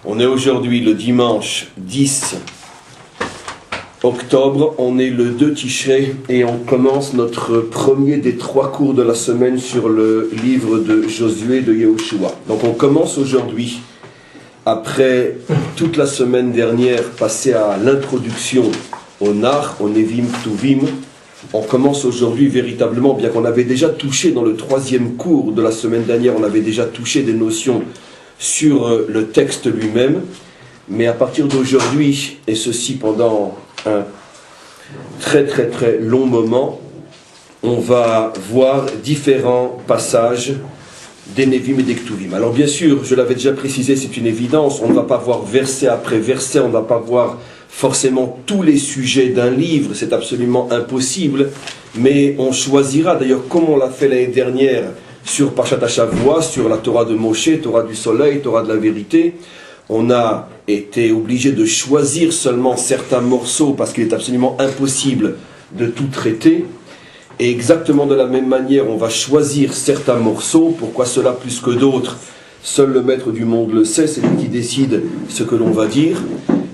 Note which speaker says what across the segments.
Speaker 1: On est aujourd'hui le dimanche 10 octobre, on est le 2 Tishrei et on commence notre premier des 3 cours de la semaine sur le livre de Josué de Yehoshua. Donc on commence aujourd'hui, après toute la semaine dernière passée à l'introduction au Nar, au Nevim Ktuvim, on commence aujourd'hui véritablement, bien qu'on avait déjà touché dans le 3e cours de la semaine dernière, on avait déjà touché des notions sur le texte lui-même, mais à partir d'aujourd'hui, et ceci pendant un très long moment, on va voir différents passages des Nevim et des Ktuvim. Alors bien sûr, je l'avais déjà précisé, c'est une évidence, on ne va pas voir verset après verset, on ne va pas voir forcément tous les sujets d'un livre, c'est absolument impossible, mais on choisira, d'ailleurs comme on l'a fait l'année dernière, sur Parshat HaShavua, sur la Torah de Moshe, Torah du soleil, Torah de la vérité, on a été obligé de choisir seulement certains morceaux parce qu'il est absolument impossible de tout traiter. Et exactement de la même manière, on va choisir certains morceaux. Pourquoi cela plus que d'autres? Seul le maître du monde le sait, c'est lui qui décide ce que l'on va dire.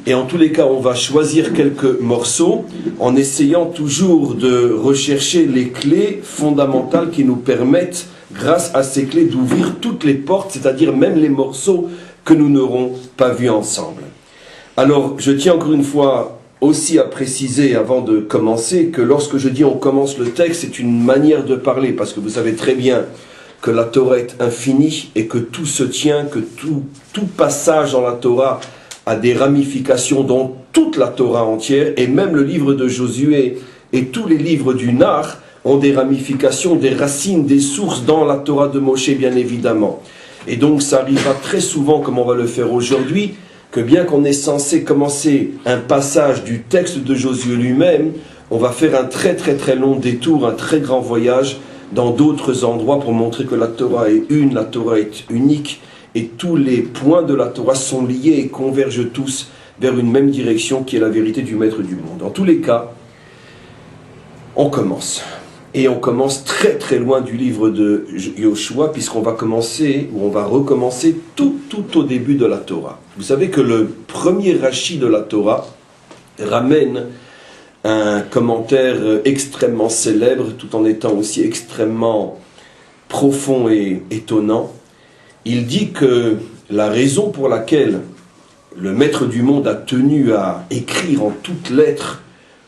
Speaker 1: Et en tous les cas, on va choisir quelques morceaux en essayant toujours de rechercher les clés fondamentales qui nous permettent, grâce à ces clés, d'ouvrir toutes les portes, c'est-à-dire même les morceaux que nous n'aurons pas vus ensemble. Alors, je tiens encore une fois aussi à préciser, avant de commencer, que lorsque je dis on commence le texte, c'est une manière de parler, parce que vous savez très bien que la Torah est infinie et que tout se tient, que tout passage dans la Torah a des ramifications dans toute la Torah entière, et même le livre de Josué et tous les livres du Nar ont des ramifications, des racines, des sources dans la Torah de Moshe, bien évidemment. Et donc ça arrivera très souvent, comme on va le faire aujourd'hui, que bien qu'on est censé commencer un passage du texte de Josué lui-même, on va faire un très long détour, un très grand voyage dans d'autres endroits pour montrer que la Torah est une, la Torah est unique, et tous les points de la Torah sont liés et convergent tous vers une même direction qui est la vérité du Maître du monde. En tous les cas, on commence. Et on commence très loin du livre de Yehoshua, puisqu'on va commencer, ou on va recommencer tout au début de la Torah. Vous savez que le premier Rashi de la Torah ramène un commentaire extrêmement célèbre, tout en étant aussi extrêmement profond et étonnant. Il dit que la raison pour laquelle le Maître du monde a tenu à écrire en toutes lettres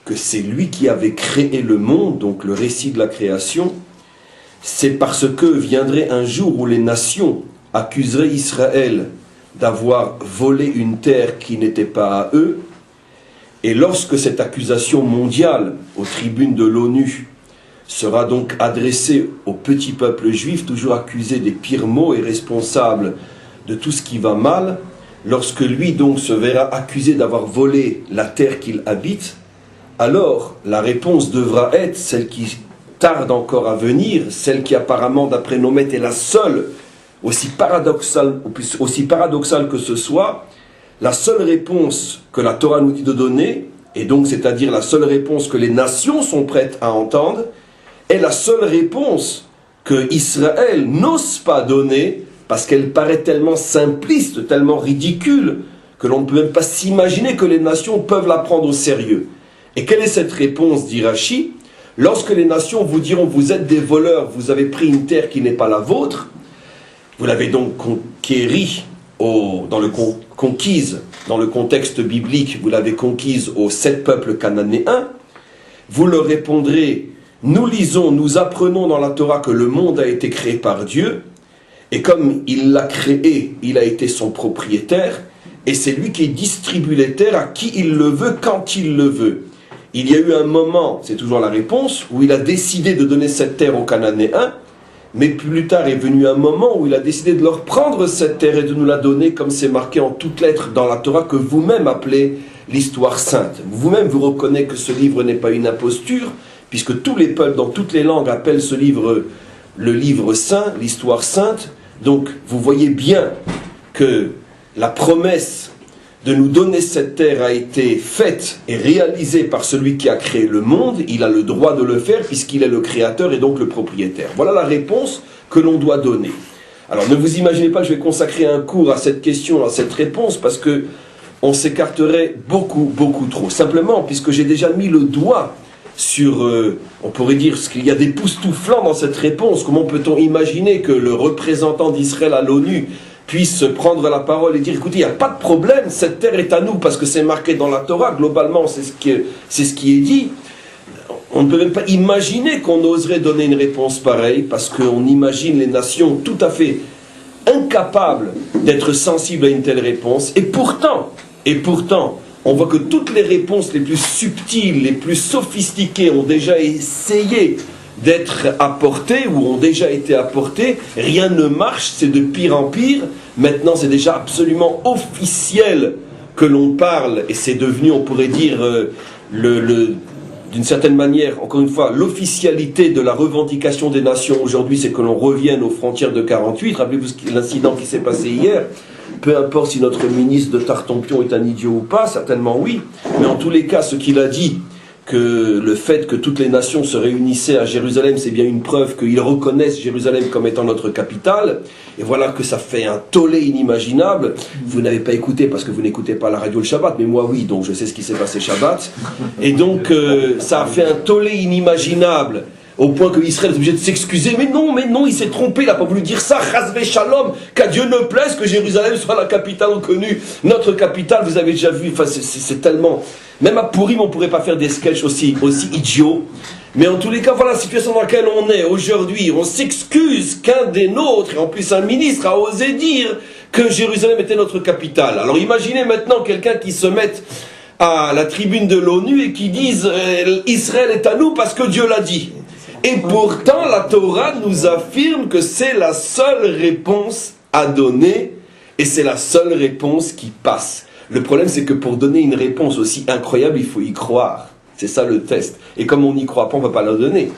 Speaker 1: que c'est lui qui avait créé le monde, donc le récit de la création, c'est parce que viendrait un jour où les nations accuseraient Israël d'avoir volé une terre qui n'était pas à eux, et lorsque cette accusation mondiale aux tribunes de l'ONU sera donc adressée au petit peuple juif, toujours accusé des pires maux et responsable de tout ce qui va mal, lorsque lui donc se verra accusé d'avoir volé la terre qu'il habite, alors la réponse devra être celle qui tarde encore à venir, celle qui apparemment d'après nos maîtres est la seule, aussi paradoxale que ce soit, la seule réponse que la Torah nous dit de donner, et donc c'est-à-dire la seule réponse que les nations sont prêtes à entendre, est la seule réponse que Israël n'ose pas donner, parce qu'elle paraît tellement simpliste, tellement ridicule, que l'on ne peut même pas s'imaginer que les nations peuvent la prendre au sérieux. Et quelle est cette réponse, dit Rashi? Lorsque les nations vous diront, vous êtes des voleurs, vous avez pris une terre qui n'est pas la vôtre, vous l'avez donc conquérie, conquise, dans le contexte biblique, vous l'avez conquise aux 7 peuples cananéens, vous leur répondrez, nous lisons, nous apprenons dans la Torah que le monde a été créé par Dieu, et comme il l'a créé, il a été son propriétaire, et c'est lui qui distribue les terres à qui il le veut, quand il le veut. Il y a eu un moment, c'est toujours la réponse, où il a décidé de donner cette terre aux Cananéens, mais plus tard est venu un moment où il a décidé de leur prendre cette terre et de nous la donner, comme c'est marqué en toutes lettres dans la Torah, que vous-même appelez l'histoire sainte. Vous-même vous reconnaissez que ce livre n'est pas une imposture, puisque tous les peuples, dans toutes les langues, appellent ce livre le livre saint, l'histoire sainte. Donc vous voyez bien que la promesse de nous donner cette terre a été faite et réalisée par celui qui a créé le monde. Il a le droit de le faire puisqu'il est le créateur et donc le propriétaire. Voilà la réponse que l'on doit donner. Alors ne vous imaginez pas que je vais consacrer un cours à cette question, à cette réponse, parce que on s'écarterait beaucoup trop. Simplement, puisque j'ai déjà mis le doigt sur, on pourrait dire, qu'il y a des époustouflants dans cette réponse. Comment peut-on imaginer que le représentant d'Israël à l'ONU puisse prendre la parole et dire, écoutez, il n'y a pas de problème, cette terre est à nous, parce que c'est marqué dans la Torah, globalement, c'est ce qui est dit. On ne peut même pas imaginer qu'on oserait donner une réponse pareille, parce qu'on imagine les nations tout à fait incapables d'être sensibles à une telle réponse. Et pourtant, on voit que toutes les réponses les plus subtiles, les plus sophistiquées ont déjà essayé d'être apportées ou ont déjà été apportées. Rien ne marche, c'est de pire en pire. Maintenant, c'est déjà absolument officiel que l'on parle, et c'est devenu, on pourrait dire, d'une certaine manière, encore une fois, l'officialité de la revendication des nations aujourd'hui, c'est que l'on revienne aux frontières de 48. Rappelez-vous l'incident qui s'est passé hier. Peu importe si notre ministre de Tartampion est un idiot ou pas, certainement oui. Mais en tous les cas, ce qu'il a dit, que le fait que toutes les nations se réunissaient à Jérusalem, c'est bien une preuve qu'ils reconnaissent Jérusalem comme étant notre capitale. Et voilà que ça fait un tollé inimaginable. Vous n'avez pas écouté parce que vous n'écoutez pas la radio le Shabbat, mais moi oui, donc je sais ce qui s'est passé Shabbat. Et donc ça a fait un tollé inimaginable, au point que Israël est obligé de s'excuser. Mais non, il s'est trompé, il n'a pas voulu dire ça. Chazvé Shalom, qu'à Dieu ne plaise que Jérusalem soit la capitale reconnue. Notre capitale, vous avez déjà vu, enfin, c'est tellement... Même à Pourim, on ne pourrait pas faire des sketchs aussi idiots. Mais en tous les cas, voilà la situation dans laquelle on est aujourd'hui. On s'excuse qu'un des nôtres, et en plus un ministre, a osé dire que Jérusalem était notre capitale. Alors imaginez maintenant quelqu'un qui se mette à la tribune de l'ONU et qui dise Israël est à nous parce que Dieu l'a dit. Et pourtant, la Torah nous affirme que c'est la seule réponse à donner et c'est la seule réponse qui passe. Le problème, c'est que pour donner une réponse aussi incroyable, il faut y croire. C'est ça le test. Et comme on n'y croit pas, on ne va pas la donner.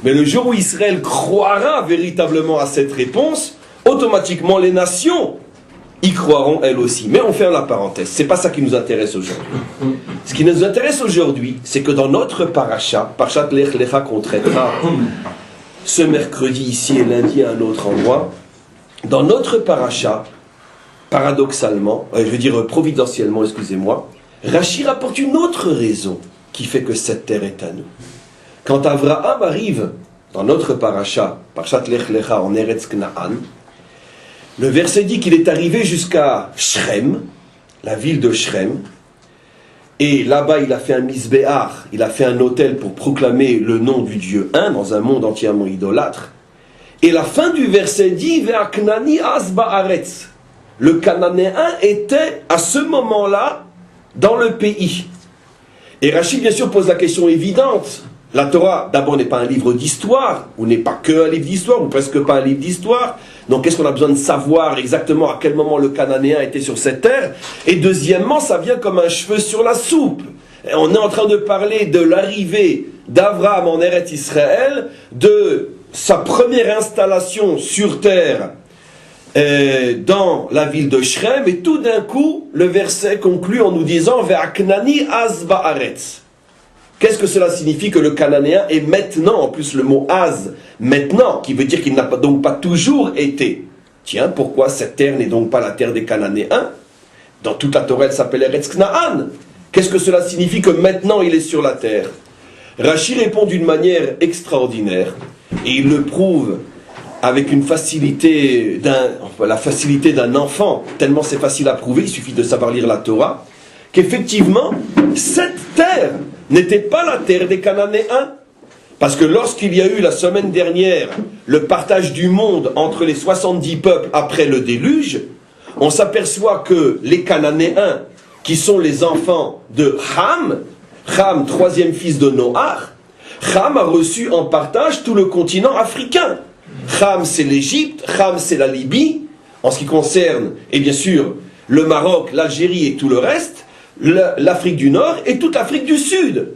Speaker 1: Mais le jour où Israël croira véritablement à cette réponse, automatiquement les nations y croiront elles aussi. Mais on ferme la parenthèse. C'est pas ça qui nous intéresse aujourd'hui. Ce qui nous intéresse aujourd'hui, c'est que dans notre paracha, Parashat Lech Lecha qu'on traitera ce mercredi ici et lundi à un autre endroit, dans notre paracha, paradoxalement, providentiellement, excusez-moi, Rachi rapporte une autre raison qui fait que cette terre est à nous. Quand Abraham arrive dans notre paracha, Parashat Lech Lecha en Eretz Knaan, le verset dit qu'il est arrivé jusqu'à Shrem, la ville de Shrem, et là-bas il a fait un misbéar, il a fait un autel pour proclamer le nom du Dieu un dans un monde entièrement idolâtre. Et la fin du verset dit Ve'aknani az ba'aretz. Le Cananéen était à ce moment-là dans le pays. Et Rachi bien sûr pose la question évidente. La Torah d'abord n'est pas un livre d'histoire, ou n'est pas que un livre d'histoire, ou presque pas un livre d'histoire. Donc qu'est-ce qu'on a besoin de savoir exactement à quel moment le Cananéen était sur cette terre? Et deuxièmement, ça vient comme un cheveu sur la soupe. Et on est en train de parler de l'arrivée d'Abraham en Eretz Israël, de sa première installation sur terre dans la ville de Shrem, et tout d'un coup, le verset conclut en nous disant Ve'aknani az ba'aretz. Qu'est-ce que cela signifie que le Cananéen est maintenant, en plus le mot az, maintenant, qui veut dire qu'il n'a donc pas toujours été. Tiens, pourquoi cette terre n'est donc pas la terre des Cananéens? Dans toute la Torah, elle s'appelle Eretz Knaan. Qu'est-ce que cela signifie que maintenant il est sur la terre? Rachi répond d'une manière extraordinaire, et il le prouve avec une facilité la facilité d'un enfant, tellement c'est facile à prouver, il suffit de savoir lire la Torah, qu'effectivement, cette terre n'était pas la terre des Cananéens. Parce que lorsqu'il y a eu la semaine dernière le partage du monde entre les 70 peuples après le déluge, on s'aperçoit que les Cananéens, qui sont les enfants de Ham, troisième fils de Noach, Ham a reçu en partage tout le continent africain. Ham c'est l'Égypte, Ham c'est la Libye, en ce qui concerne, et bien sûr, le Maroc, l'Algérie et tout le reste, l'Afrique du Nord et toute l'Afrique du Sud.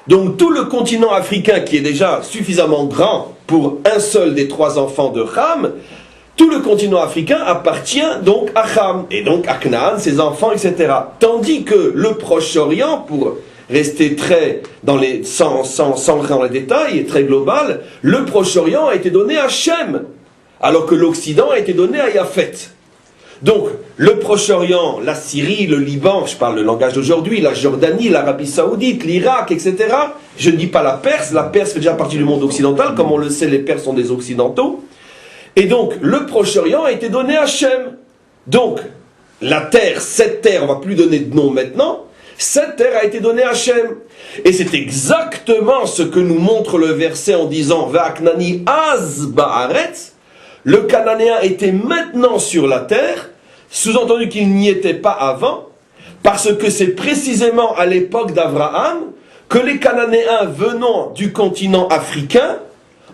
Speaker 1: Donc tout le continent africain qui est déjà suffisamment grand pour un seul des trois enfants de Ham, tout le continent africain appartient donc à Ham, et donc à Canaan, ses enfants, etc. Tandis que le Proche-Orient, pour rester très sans rentrer dans les détails, et très global, le Proche-Orient a été donné à Shem. alors que l'Occident a été donné à Japhet. Donc, le Proche-Orient, la Syrie, le Liban, je parle le langage d'aujourd'hui, la Jordanie, l'Arabie Saoudite, l'Irak, etc. Je ne dis pas la Perse fait déjà partie du monde occidental, comme on le sait, les Perses sont des Occidentaux. Et donc, le Proche-Orient a été donné à Hachem. Donc, la terre, cette terre, on ne va plus donner de nom maintenant, cette terre a été donnée à Hachem. Et c'est exactement ce que nous montre le verset en disant « Va'aknani az ba'aretz » le Cananéen était maintenant sur la terre, sous-entendu qu'il n'y était pas avant, parce que c'est précisément à l'époque d'Abraham que les Cananéens venant du continent africain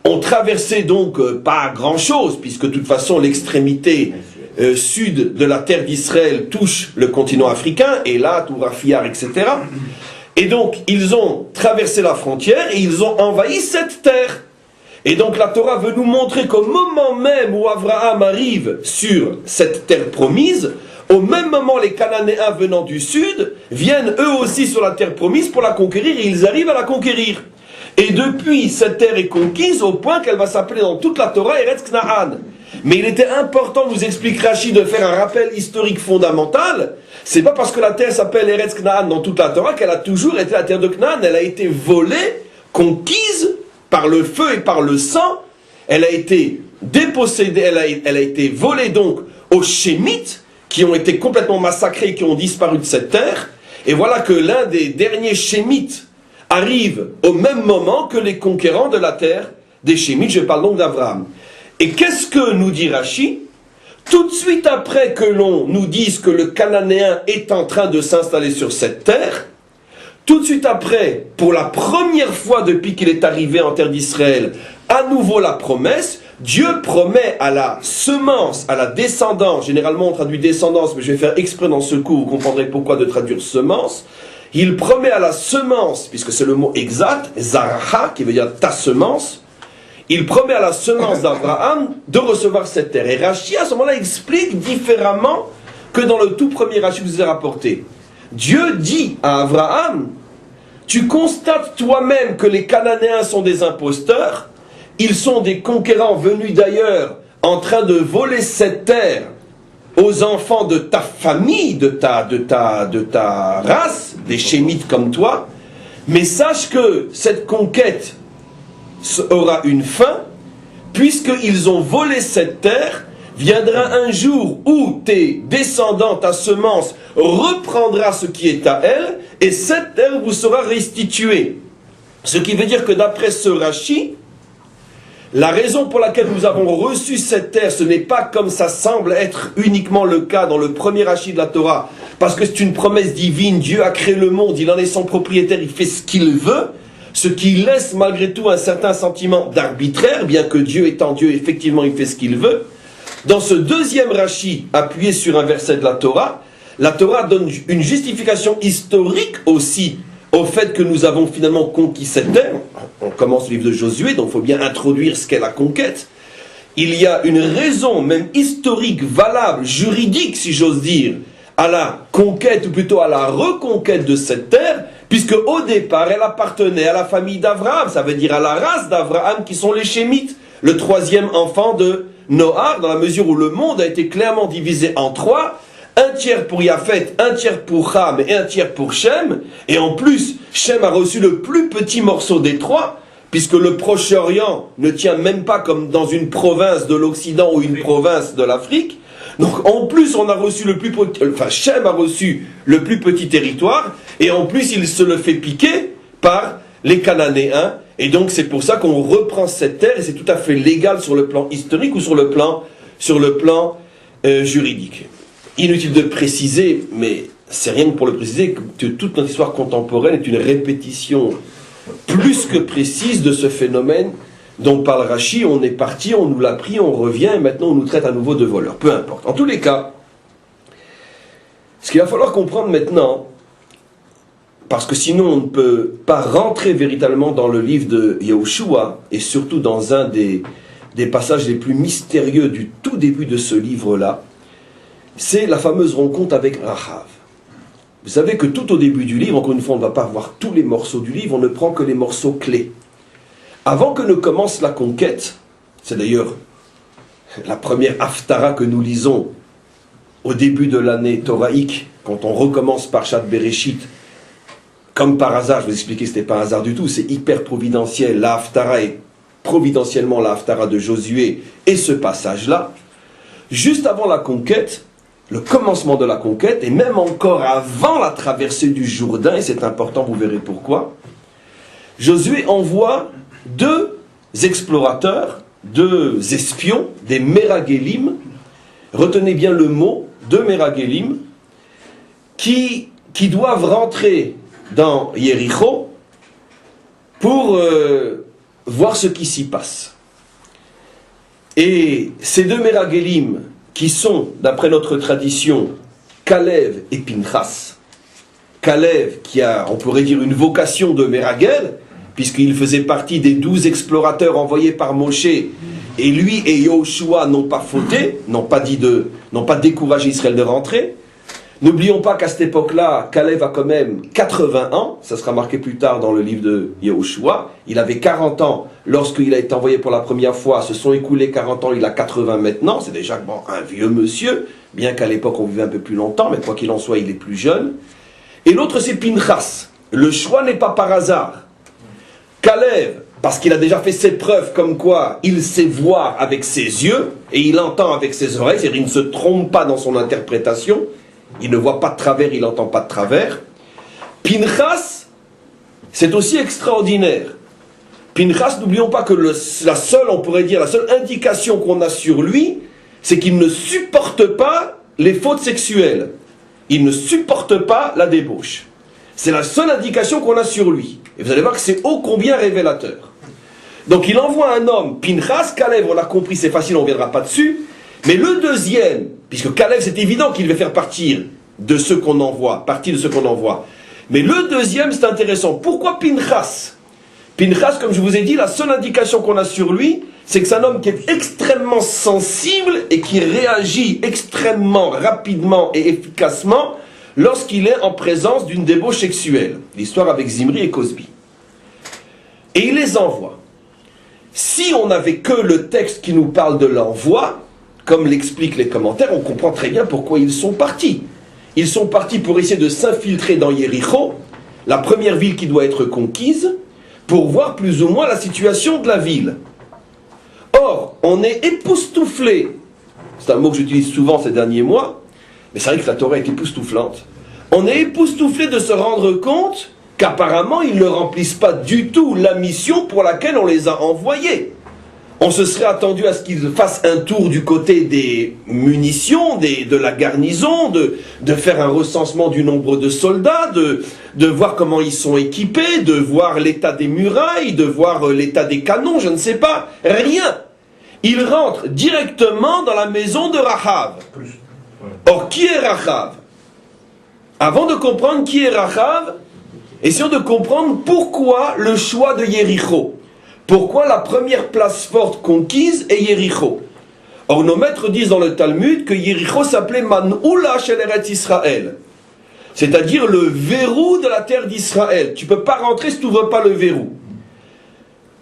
Speaker 1: ont traversé donc pas grand-chose, puisque de toute façon l'extrémité sud de la terre d'Israël touche le continent africain, et là, Tourafiar, etc. Et donc, ils ont traversé la frontière et ils ont envahi cette terre. Et donc la Torah veut nous montrer qu'au moment même où Abraham arrive sur cette terre promise, au même moment les Cananéens venant du sud viennent eux aussi sur la terre promise pour la conquérir et ils arrivent à la conquérir. Et depuis, cette terre est conquise au point qu'elle va s'appeler dans toute la Torah Eretz Kna'an. Mais il était important, nous explique Rashi, de faire un rappel historique fondamental. C'est pas parce que la terre s'appelle Eretz Kna'an dans toute la Torah qu'elle a toujours été la terre de Kna'an. Elle a été volée, conquise par le feu et par le sang. Elle a été dépossédée, elle a été volée donc aux Shémites, qui ont été complètement massacrés, qui ont disparu de cette terre. Et voilà que l'un des derniers Shémites arrive au même moment que les conquérants de la terre des Shémites. Je parle donc d'Abraham. Et qu'est-ce que nous dit Rashi? Tout de suite après que l'on nous dise que le Cananéen est en train de s'installer sur cette terre, tout de suite après, pour la première fois depuis qu'il est arrivé en terre d'Israël, à nouveau la promesse, Dieu promet à la semence, à la descendance, généralement on traduit descendance, mais je vais faire exprès dans ce cours, vous comprendrez pourquoi de traduire semence. Il promet à la semence, puisque c'est le mot exact, Zaraha, qui veut dire ta semence, il promet à la semence d'Abraham de recevoir cette terre. Et Rashi, à ce moment-là, explique différemment que dans le tout premier Rashi que je vous ai rapporté. Dieu dit à Abraham, tu constates toi-même que les Cananéens sont des imposteurs, ils sont des conquérants venus d'ailleurs en train de voler cette terre aux enfants de ta famille, de ta race, des Shémites comme toi, mais sache que cette conquête aura une fin, puisqu'ils ont volé cette terre. Viendra un jour où tes descendants, ta semence, reprendra ce qui est à elle, et cette terre vous sera restituée. Ce qui veut dire que d'après ce Rashi, la raison pour laquelle nous avons reçu cette terre, ce n'est pas comme ça semble être uniquement le cas dans le premier Rashi de la Torah, parce que c'est une promesse divine, Dieu a créé le monde, il en est son propriétaire, il fait ce qu'il veut, ce qui laisse malgré tout un certain sentiment d'arbitraire, bien que Dieu étant Dieu, effectivement il fait ce qu'il veut. Dans ce deuxième Rashi, appuyé sur un verset de la Torah donne une justification historique aussi au fait que nous avons finalement conquis cette terre. On commence le livre de Josué, donc il faut bien introduire ce qu'est la conquête. Il y a une raison, même historique, valable, juridique, si j'ose dire, à la conquête, ou plutôt à la reconquête de cette terre, puisque au départ, elle appartenait à la famille d'Abraham, ça veut dire à la race d'Abraham, qui sont les Shémites, le troisième enfant de Noach, dans la mesure où le monde a été clairement divisé en trois, un tiers pour Japhet, un tiers pour Ham et un tiers pour Shem, et en plus, Shem a reçu le plus petit morceau des trois, puisque le Proche-Orient ne tient même pas comme dans une province de l'Occident ou une province de l'Afrique. Donc en plus, on a reçu le plus petit, Shem a reçu le plus petit territoire, et en plus, il se le fait piquer par les Cananéens, et donc c'est pour ça qu'on reprend cette terre, et c'est tout à fait légal sur le plan historique ou sur le plan juridique. Inutile de préciser, mais c'est rien que pour le préciser, que toute notre histoire contemporaine est une répétition plus que précise de ce phénomène dont parle Rashi. On est parti, on nous l'a pris, on revient, et maintenant on nous traite à nouveau de voleurs. Peu importe. En tous les cas, ce qu'il va falloir comprendre maintenant, parce que sinon on ne peut pas rentrer véritablement dans le livre de Yehoshua, et surtout dans un des passages les plus mystérieux du tout début de ce livre-là, c'est la fameuse rencontre avec Rahav. Vous savez que tout au début du livre, encore une fois on ne va pas voir tous les morceaux du livre, on ne prend que les morceaux clés. Avant que ne commence la conquête, c'est d'ailleurs la première Haftara que nous lisons au début de l'année thoraïque, quand on recommence par Parashat Bereshit, comme par hasard, je vais vous expliquer, ce n'était pas un hasard du tout, c'est hyper providentiel, la Haftara est providentiellement la Haftara de Josué et ce passage-là, juste avant la conquête, le commencement de la conquête, et même encore avant la traversée du Jourdain, et c'est important, vous verrez pourquoi, Josué envoie 2 explorateurs, 2 espions, des Meragélim, retenez bien le mot, 2 Meragélim, qui doivent rentrer dans Yéricho pour voir ce qui s'y passe. Et ces 2 Meragélim, qui sont, d'après notre tradition, Kalev et Pinchas. Kalev, qui a, on pourrait dire, une vocation de Meragel, puisqu'il faisait partie des 12 explorateurs envoyés par Moshe, et lui et Yoshua n'ont pas fauté, n'ont pas découragé Israël de rentrer. N'oublions pas qu'à cette époque-là, Kalev a quand même 80 ans, ça sera marqué plus tard dans le livre de Yoshua. Il avait 40 ans lorsqu'il a été envoyé pour la première fois, se sont écoulés 40 ans, il a 80 maintenant, c'est déjà un vieux monsieur, bien qu'à l'époque on vivait un peu plus longtemps, mais quoi qu'il en soit, il est plus jeune. Et l'autre c'est Pinchas. Le choix n'est pas par hasard. Kalev, parce qu'il a déjà fait ses preuves comme quoi il sait voir avec ses yeux et il entend avec ses oreilles, c'est-à-dire il ne se trompe pas dans son interprétation, il ne voit pas de travers, il n'entend pas de travers. Pinchas, c'est aussi extraordinaire. Pinchas, n'oublions pas que la seule indication qu'on a sur lui, c'est qu'il ne supporte pas les fautes sexuelles. Il ne supporte pas la débauche. C'est la seule indication qu'on a sur lui. Et vous allez voir que c'est ô combien révélateur. Donc il envoie un homme, Pinchas, Kalev, on l'a compris, c'est facile, on ne reviendra pas dessus. Mais le deuxième, puisque Kalev, c'est évident qu'il va faire partie de ceux qu'on envoie. Mais le deuxième, c'est intéressant. Pourquoi Pinchas? Pinchas, comme je vous ai dit, la seule indication qu'on a sur lui, c'est que c'est un homme qui est extrêmement sensible et qui réagit extrêmement rapidement et efficacement lorsqu'il est en présence d'une débauche sexuelle. L'histoire avec Zimri et Cosbi. Et il les envoie. Si on n'avait que le texte qui nous parle de l'envoi, comme l'expliquent les commentaires, on comprend très bien pourquoi ils sont partis. Ils sont partis pour essayer de s'infiltrer dans Yéricho, la première ville qui doit être conquise, pour voir plus ou moins la situation de la ville. Or, on est époustouflé, c'est un mot que j'utilise souvent ces derniers mois, mais c'est vrai que la Torah est époustouflante. On est époustouflé de se rendre compte qu'apparemment ils ne remplissent pas du tout la mission pour laquelle on les a envoyés. On se serait attendu à ce qu'ils fassent un tour du côté des munitions, de la garnison, de faire un recensement du nombre de soldats, de voir comment ils sont équipés, de voir l'état des murailles, de voir l'état des canons, je ne sais pas. Rien. Ils rentrent directement dans la maison de Rahav. Or, qui est Rahav? Avant de comprendre qui est Rahav, essayons de comprendre pourquoi le choix de Yéricho. Pourquoi la première place forte conquise est Yéricho? Or, nos maîtres disent dans le Talmud que Yéricho s'appelait Man'oula shel Eretz Israël. C'est-à-dire le verrou de la terre d'Israël. Tu ne peux pas rentrer si tu n'ouvres pas le verrou.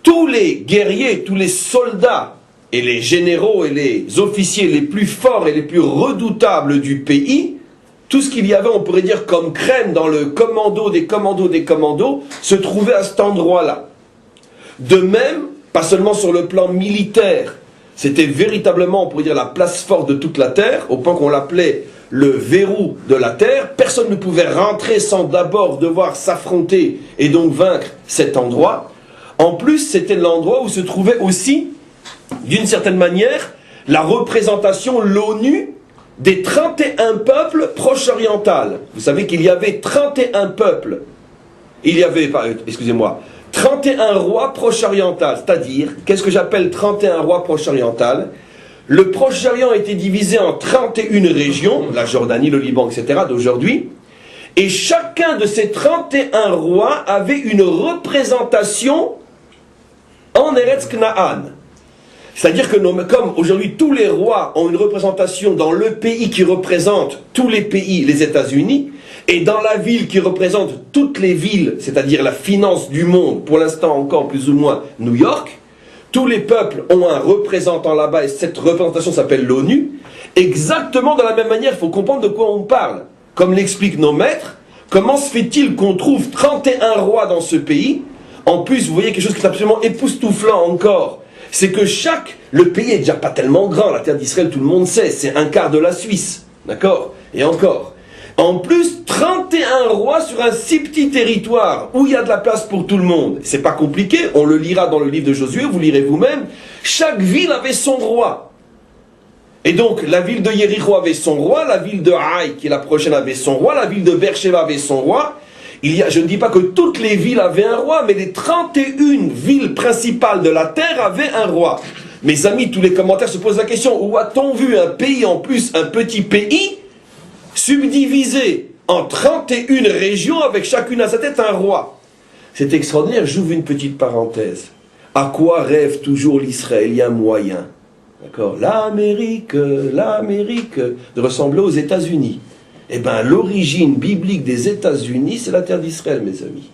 Speaker 1: Tous les guerriers, tous les soldats et les généraux et les officiers les plus forts et les plus redoutables du pays, tout ce qu'il y avait, on pourrait dire, comme crème dans le commando des commandos, se trouvait à cet endroit-là. De même, pas seulement sur le plan militaire, c'était véritablement, on pourrait dire, la place forte de toute la terre, au point qu'on l'appelait le verrou de la terre. Personne ne pouvait rentrer sans d'abord devoir s'affronter et donc vaincre cet endroit. En plus, c'était l'endroit où se trouvait aussi, d'une certaine manière, la représentation, l'ONU, des 31 peuples proche-oriental. Vous savez qu'il y avait 31 peuples. Il y avait, excusez-moi, 31 rois proche-oriental. C'est-à-dire, qu'est-ce que j'appelle 31 rois proche-oriental? Le Proche-Orient était divisé en 31 régions, la Jordanie, le Liban, etc., d'aujourd'hui. Et chacun de ces 31 rois avait une représentation en Eretz Kna'an. C'est-à-dire que comme aujourd'hui tous les rois ont une représentation dans le pays qui représente tous les pays, les États-Unis, et dans la ville qui représente toutes les villes, c'est-à-dire la finance du monde, pour l'instant encore plus ou moins New York, tous les peuples ont un représentant là-bas et cette représentation s'appelle l'ONU, exactement de la même manière, il faut comprendre de quoi on parle. Comme l'expliquent nos maîtres, comment se fait-il qu'on trouve 31 rois dans ce pays? En plus, vous voyez quelque chose qui est absolument époustouflant encore. C'est que le pays est déjà pas tellement grand, la terre d'Israël, tout le monde sait, c'est un quart de la Suisse. D'accord? Et encore. En plus, 31 rois sur un si petit territoire où il y a de la place pour tout le monde. C'est pas compliqué, on le lira dans le livre de Josué, vous lirez vous-même. Chaque ville avait son roi. Et donc, la ville de Jéricho avait son roi, la ville de Haï, qui est la prochaine, avait son roi, la ville de Beersheba avait son roi. Je ne dis pas que toutes les villes avaient un roi, mais les 31 villes principales de la terre avaient un roi. Mes amis, tous les commentaires se posent la question, où a-t-on vu un pays, en plus un petit pays, subdivisé en 31 régions avec chacune à sa tête un roi? C'est extraordinaire, j'ouvre une petite parenthèse. À quoi rêve toujours l'Israélien moyen? D'accord? L'Amérique, de ressembler aux États-Unis. Eh bien, l'origine biblique des États-Unis, c'est la terre d'Israël, mes amis.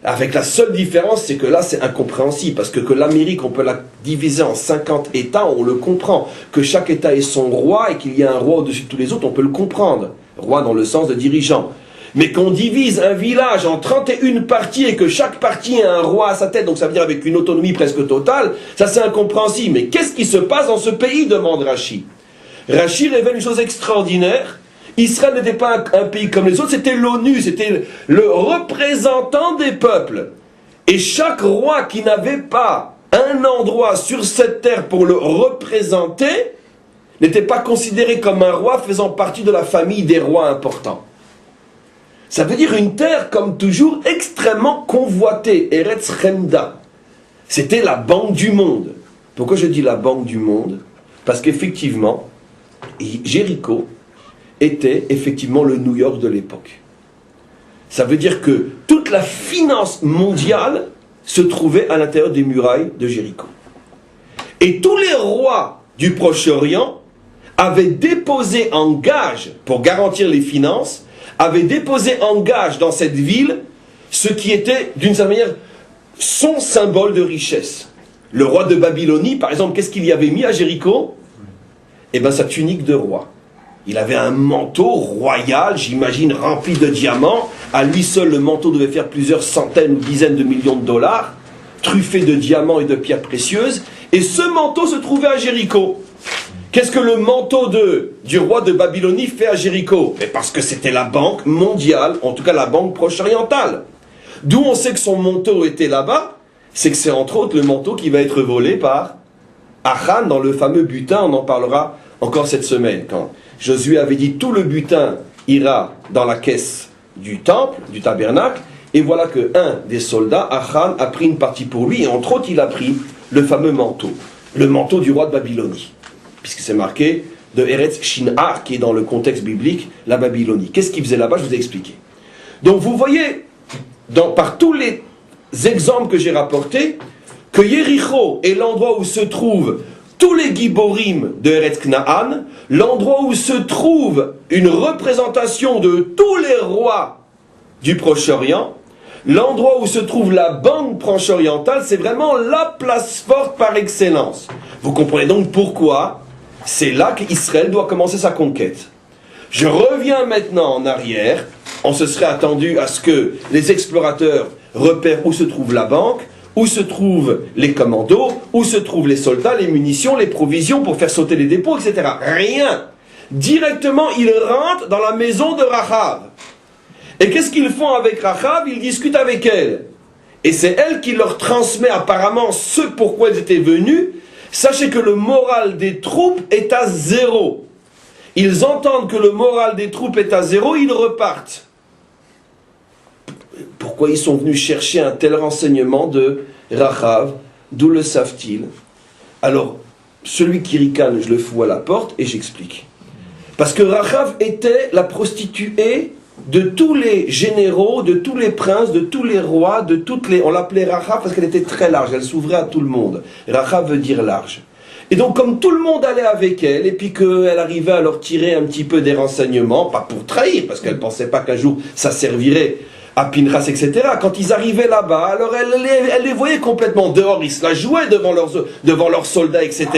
Speaker 1: Avec la seule différence, c'est que là, c'est incompréhensible, parce que l'Amérique, on peut la diviser en 50 États, on le comprend. Que chaque État ait son roi et qu'il y a un roi au-dessus de tous les autres, on peut le comprendre. Roi dans le sens de dirigeant. Mais qu'on divise un village en 31 parties et que chaque partie ait un roi à sa tête, donc ça veut dire avec une autonomie presque totale, ça c'est incompréhensible. Mais qu'est-ce qui se passe dans ce pays, demande Rachi. Rachi révèle une chose extraordinaire. Israël n'était pas un pays comme les autres, c'était l'ONU, c'était le représentant des peuples. Et chaque roi qui n'avait pas un endroit sur cette terre pour le représenter, n'était pas considéré comme un roi faisant partie de la famille des rois importants. Ça veut dire une terre, comme toujours, extrêmement convoitée, Eretz Chemda. C'était la banque du monde. Pourquoi je dis la banque du monde? Parce qu'effectivement, Jéricho était effectivement le New York de l'époque. Ça veut dire que toute la finance mondiale se trouvait à l'intérieur des murailles de Jéricho. Et tous les rois du Proche-Orient avaient déposé en gage, pour garantir les finances, avaient déposé en gage dans cette ville ce qui était, d'une certaine manière, son symbole de richesse. Le roi de Babylonie, par exemple, qu'est-ce qu'il y avait mis à Jéricho? Eh bien, sa tunique de roi. Il avait un manteau royal, j'imagine, rempli de diamants. À lui seul, le manteau devait faire plusieurs centaines ou dizaines de millions de dollars, truffé de diamants et de pierres précieuses. Et ce manteau se trouvait à Jéricho. Qu'est-ce que le manteau du roi de Babylonie fait à Jéricho? Parce que c'était la banque mondiale, en tout cas la banque proche-orientale. D'où on sait que son manteau était là-bas, c'est que c'est entre autres le manteau qui va être volé par Achan dans le fameux butin, on en parlera encore cette semaine. Quand Josué avait dit tout le butin ira dans la caisse du temple, du tabernacle, et voilà que un des soldats, Achan, a pris une partie pour lui, et entre autres il a pris le fameux manteau, le manteau du roi de Babylonie. Puisque c'est marqué de Eretz Shin'ar, qui est dans le contexte biblique, la Babylonie. Qu'est-ce qu'il faisait là-bas? Je vous ai expliqué. Donc vous voyez, par tous les exemples que j'ai rapportés, que Jéricho est l'endroit où se trouvent tous les Giborim de Eretz Kna'an, l'endroit où se trouve une représentation de tous les rois du Proche-Orient, l'endroit où se trouve la banque proche-orientale, c'est vraiment la place forte par excellence. Vous comprenez donc pourquoi c'est là qu'Israël doit commencer sa conquête. Je reviens maintenant en arrière. On se serait attendu à ce que les explorateurs repèrent où se trouve la banque, où se trouvent les commandos, où se trouvent les soldats, les munitions, les provisions pour faire sauter les dépôts, etc. Rien. Directement, ils rentrent dans la maison de Rachav. Et qu'est-ce qu'ils font avec Rachav? Ils discutent avec elle. Et c'est elle qui leur transmet apparemment ce pourquoi ils étaient venus. Sachez que le moral des troupes est à 0. Ils entendent que le moral des troupes est à 0, ils repartent. Pourquoi ils sont venus chercher un tel renseignement de Rachav? D'où le savent-ils? Alors, celui qui ricane, je le fous à la porte et j'explique. Parce que Rachav était la prostituée de tous les généraux, de tous les princes, de tous les rois, de toutes les... On l'appelait Rachav parce qu'elle était très large, elle s'ouvrait à tout le monde. Rachav veut dire large. Et donc comme tout le monde allait avec elle, et puis qu'elle arrivait à leur tirer un petit peu des renseignements, pas pour trahir, parce qu'elle ne pensait pas qu'un jour ça servirait à Pinchas, etc. Quand ils arrivaient là-bas, alors elle les voyait complètement dehors, ils se la jouaient devant leurs soldats, etc.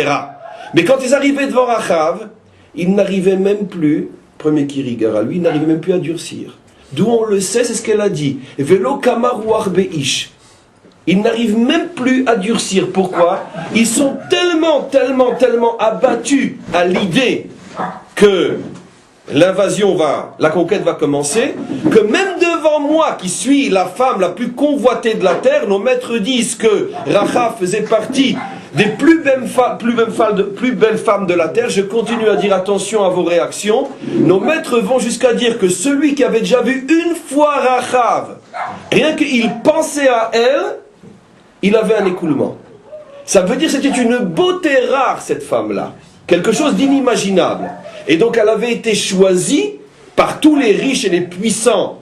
Speaker 1: Mais quand ils arrivaient devant Achav, ils n'arrivaient même plus, premier Kirigara, lui, il n'arrivait même plus à durcir. D'où on le sait, c'est ce qu'elle a dit. Velo kamaru arbeish. Ils n'arrivent même plus à durcir. Pourquoi? Ils sont tellement abattus à l'idée que la conquête va commencer, que même devant moi, qui suis la femme la plus convoitée de la terre, nos maîtres disent que Rachav faisait partie des plus belles femmes de la terre. Je continue à dire attention à vos réactions. Nos maîtres vont jusqu'à dire que celui qui avait déjà vu une fois Rachav, rien qu'il pensait à elle, il avait un écoulement. Ça veut dire que c'était une beauté rare, cette femme-là. Quelque chose d'inimaginable. Et donc elle avait été choisie par tous les riches et les puissants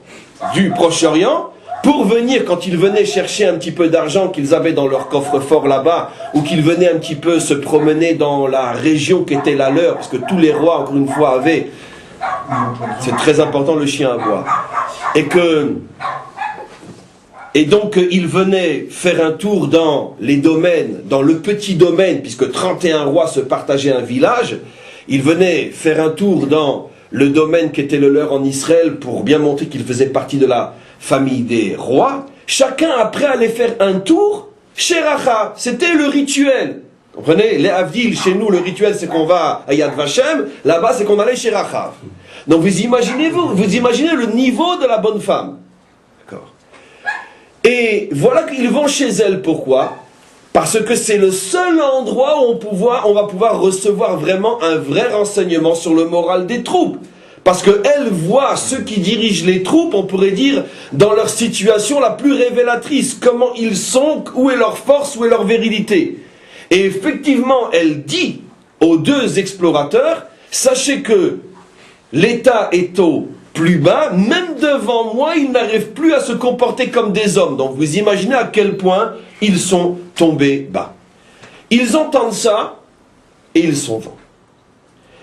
Speaker 1: du Proche-Orient pour venir, quand ils venaient chercher un petit peu d'argent qu'ils avaient dans leur coffre-fort là-bas, ou qu'ils venaient un petit peu se promener dans la région qui était la leur, parce que tous les rois, encore une fois, avaient, c'est très important, le chien à boire. Et donc, ils venaient faire un tour dans les domaines, dans le petit domaine, puisque 31 rois se partageaient un village. Ils venaient faire un tour dans le domaine qui était le leur en Israël pour bien montrer qu'ils faisaient partie de la famille des rois. Chacun, après, allait faire un tour chez Rachav. C'était le rituel. Vous comprenez? Les Avdil, chez nous, le rituel, c'est qu'on va à Yad Vashem. Là-bas, c'est qu'on allait chez Rachav. Donc, vous imaginez le niveau de la bonne femme. D'accord. Et voilà qu'ils vont chez elle. Pourquoi? Parce que c'est le seul endroit où on va pouvoir recevoir vraiment un vrai renseignement sur le moral des troupes. Parce qu'elle voit ceux qui dirigent les troupes, on pourrait dire, dans leur situation la plus révélatrice. Comment ils sont, où est leur force, où est leur virilité. Et effectivement, elle dit aux deux explorateurs, sachez que l'État est au plus bas, même devant moi, ils n'arrivent plus à se comporter comme des hommes. Donc vous imaginez à quel point ils sont tombés bas. Ils entendent ça et ils s'en vont.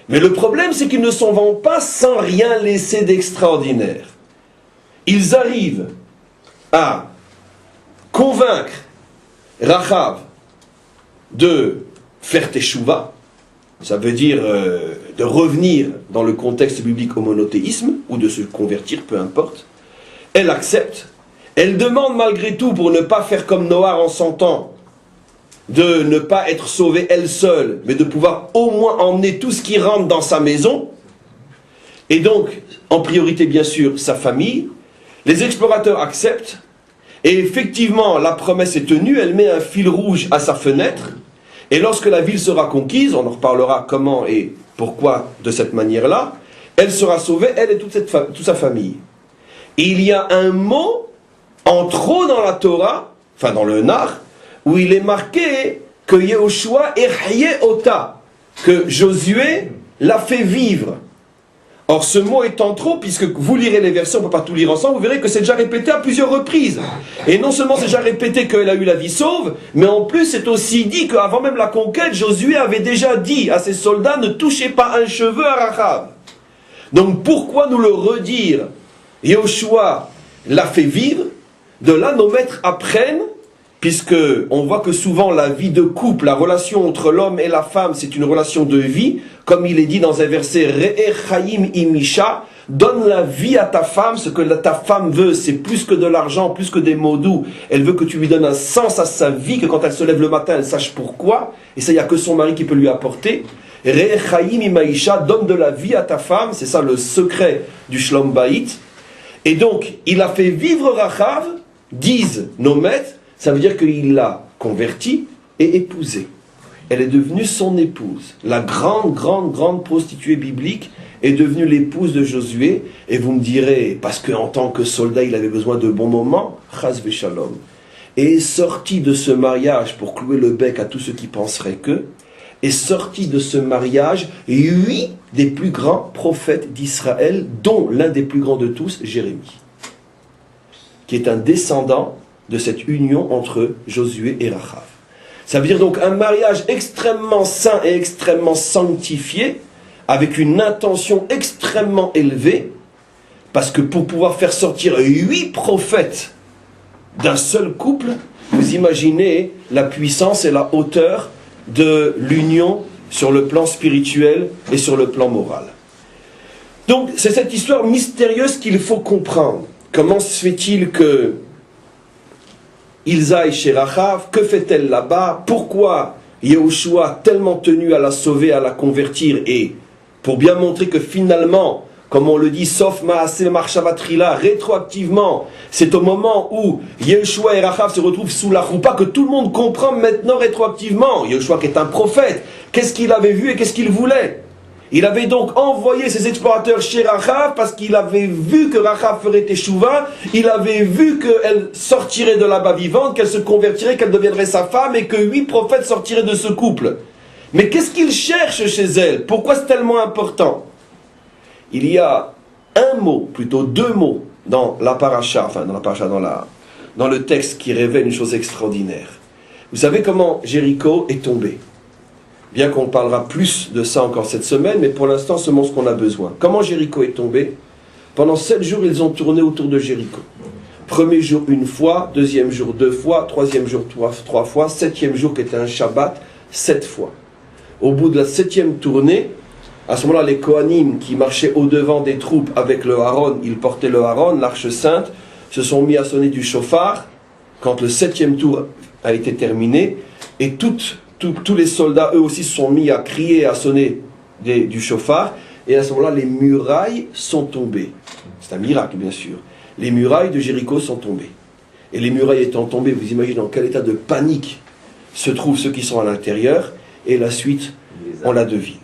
Speaker 1: Mais le problème, c'est qu'ils ne s'en vont pas sans rien laisser d'extraordinaire. Ils arrivent à convaincre Rachav de faire teshuva. Ça veut dire de revenir dans le contexte biblique au monothéisme, ou de se convertir, peu importe. Elle accepte. Elle demande malgré tout, pour ne pas faire comme Noah en 100 ans, de ne pas être sauvée elle seule, mais de pouvoir au moins emmener tout ce qui rentre dans sa maison. Et donc, en priorité bien sûr, sa famille. Les explorateurs acceptent. Et effectivement, la promesse est tenue. Elle met un fil rouge à sa fenêtre. Et lorsque la ville sera conquise, on en reparlera comment et pourquoi de cette manière-là, elle sera sauvée, elle et toute sa famille. Et il y a un mot en trop dans la Torah, enfin dans le Nar, où il est marqué que Yehoshua Erhaye Ota, que Josué l'a fait vivre. Or ce mot étant trop, puisque vous lirez les versets, on ne peut pas tout lire ensemble, vous verrez que c'est déjà répété à plusieurs reprises. Et non seulement c'est déjà répété qu'elle a eu la vie sauve, mais en plus c'est aussi dit qu'avant même la conquête, Josué avait déjà dit à ses soldats, ne touchez pas un cheveu à Rachav. Donc pourquoi nous le redire? Yehoshua l'a fait vivre. De là, nos maîtres apprennent, puisque on voit que souvent la vie de couple, la relation entre l'homme et la femme, c'est une relation de vie, comme il est dit dans un verset, Re'e Chaim Imisha, donne la vie à ta femme, ce que ta femme veut, c'est plus que de l'argent, plus que des mots doux, elle veut que tu lui donnes un sens à sa vie, que quand elle se lève le matin, elle sache pourquoi, et ça, il n'y a que son mari qui peut lui apporter. Re'e Chaim Imaisha, donne de la vie à ta femme, c'est ça le secret du Shlom Bayit. Et donc, il a fait vivre Rachav, disent nos maîtres, ça veut dire qu'il l'a convertie et épousée. Elle est devenue son épouse. La grande prostituée biblique est devenue l'épouse de Josué. Et vous me direz, parce qu'en tant que soldat, il avait besoin de bons moments, chas v'shalom. Et est sorti de ce mariage, pour clouer le bec à tous ceux qui penseraient que, est sorti de ce mariage 8 des plus grands prophètes d'Israël, dont l'un des plus grands de tous, Jérémie, qui est un descendant de cette union entre Josué et Rachav. Ça veut dire donc un mariage extrêmement saint et extrêmement sanctifié, avec une intention extrêmement élevée, Parce que pour pouvoir faire sortir 8 prophètes d'un seul couple, vous imaginez la puissance et la hauteur de l'union sur le plan spirituel et sur le plan moral. Donc c'est cette histoire mystérieuse qu'il faut comprendre. Comment se fait-il que ils aillent chez Rachav? Que fait-elle là-bas? Pourquoi Yehoshua a tellement tenu à la sauver, à la convertir? Et pour bien montrer que finalement, comme on le dit, sauf Maaseh Marshavatrila, rétroactivement, c'est au moment où Yehoshua et Rachav se retrouvent sous la choupa que tout le monde comprend maintenant rétroactivement. Yehoshua qui est un prophète, qu'est-ce qu'il avait vu et qu'est-ce qu'il voulait? Il avait donc envoyé ses explorateurs chez Rachav parce qu'il avait vu que Rachav ferait Teshuvah, il avait vu qu'elle sortirait de là-bas vivante, qu'elle se convertirait, qu'elle deviendrait sa femme et que 8 prophètes sortiraient de ce couple. Mais qu'est-ce qu'il cherche chez elle? Pourquoi c'est tellement important? Il y a un mot, plutôt 2 mots dans la paracha, dans le texte qui révèle une chose extraordinaire. Vous savez comment Jéricho est tombé? Bien qu'on parlera plus de ça encore cette semaine, mais pour l'instant, seulement ce qu'on a besoin. Comment Jéricho est tombé? Pendant 7 jours, ils ont tourné autour de Jéricho. Premier jour, 1 fois, deuxième jour, 2 fois, troisième jour, 3 fois, septième jour qui était un Shabbat, 7 fois. Au bout de la 7e tournée, à ce moment-là, les Kohanim qui marchaient au-devant des troupes avec le Haron, ils portaient le Haron, l'arche sainte, se sont mis à sonner du chauffard quand le 7e tour a été terminé, et tous les soldats, eux aussi, se sont mis à crier, à sonner du chauffard, et à ce moment-là, les murailles sont tombées. C'est un miracle, bien sûr. Les murailles de Jéricho sont tombées. Et les murailles étant tombées, vous imaginez dans quel état de panique se trouvent ceux qui sont à l'intérieur, et la suite, on la devine.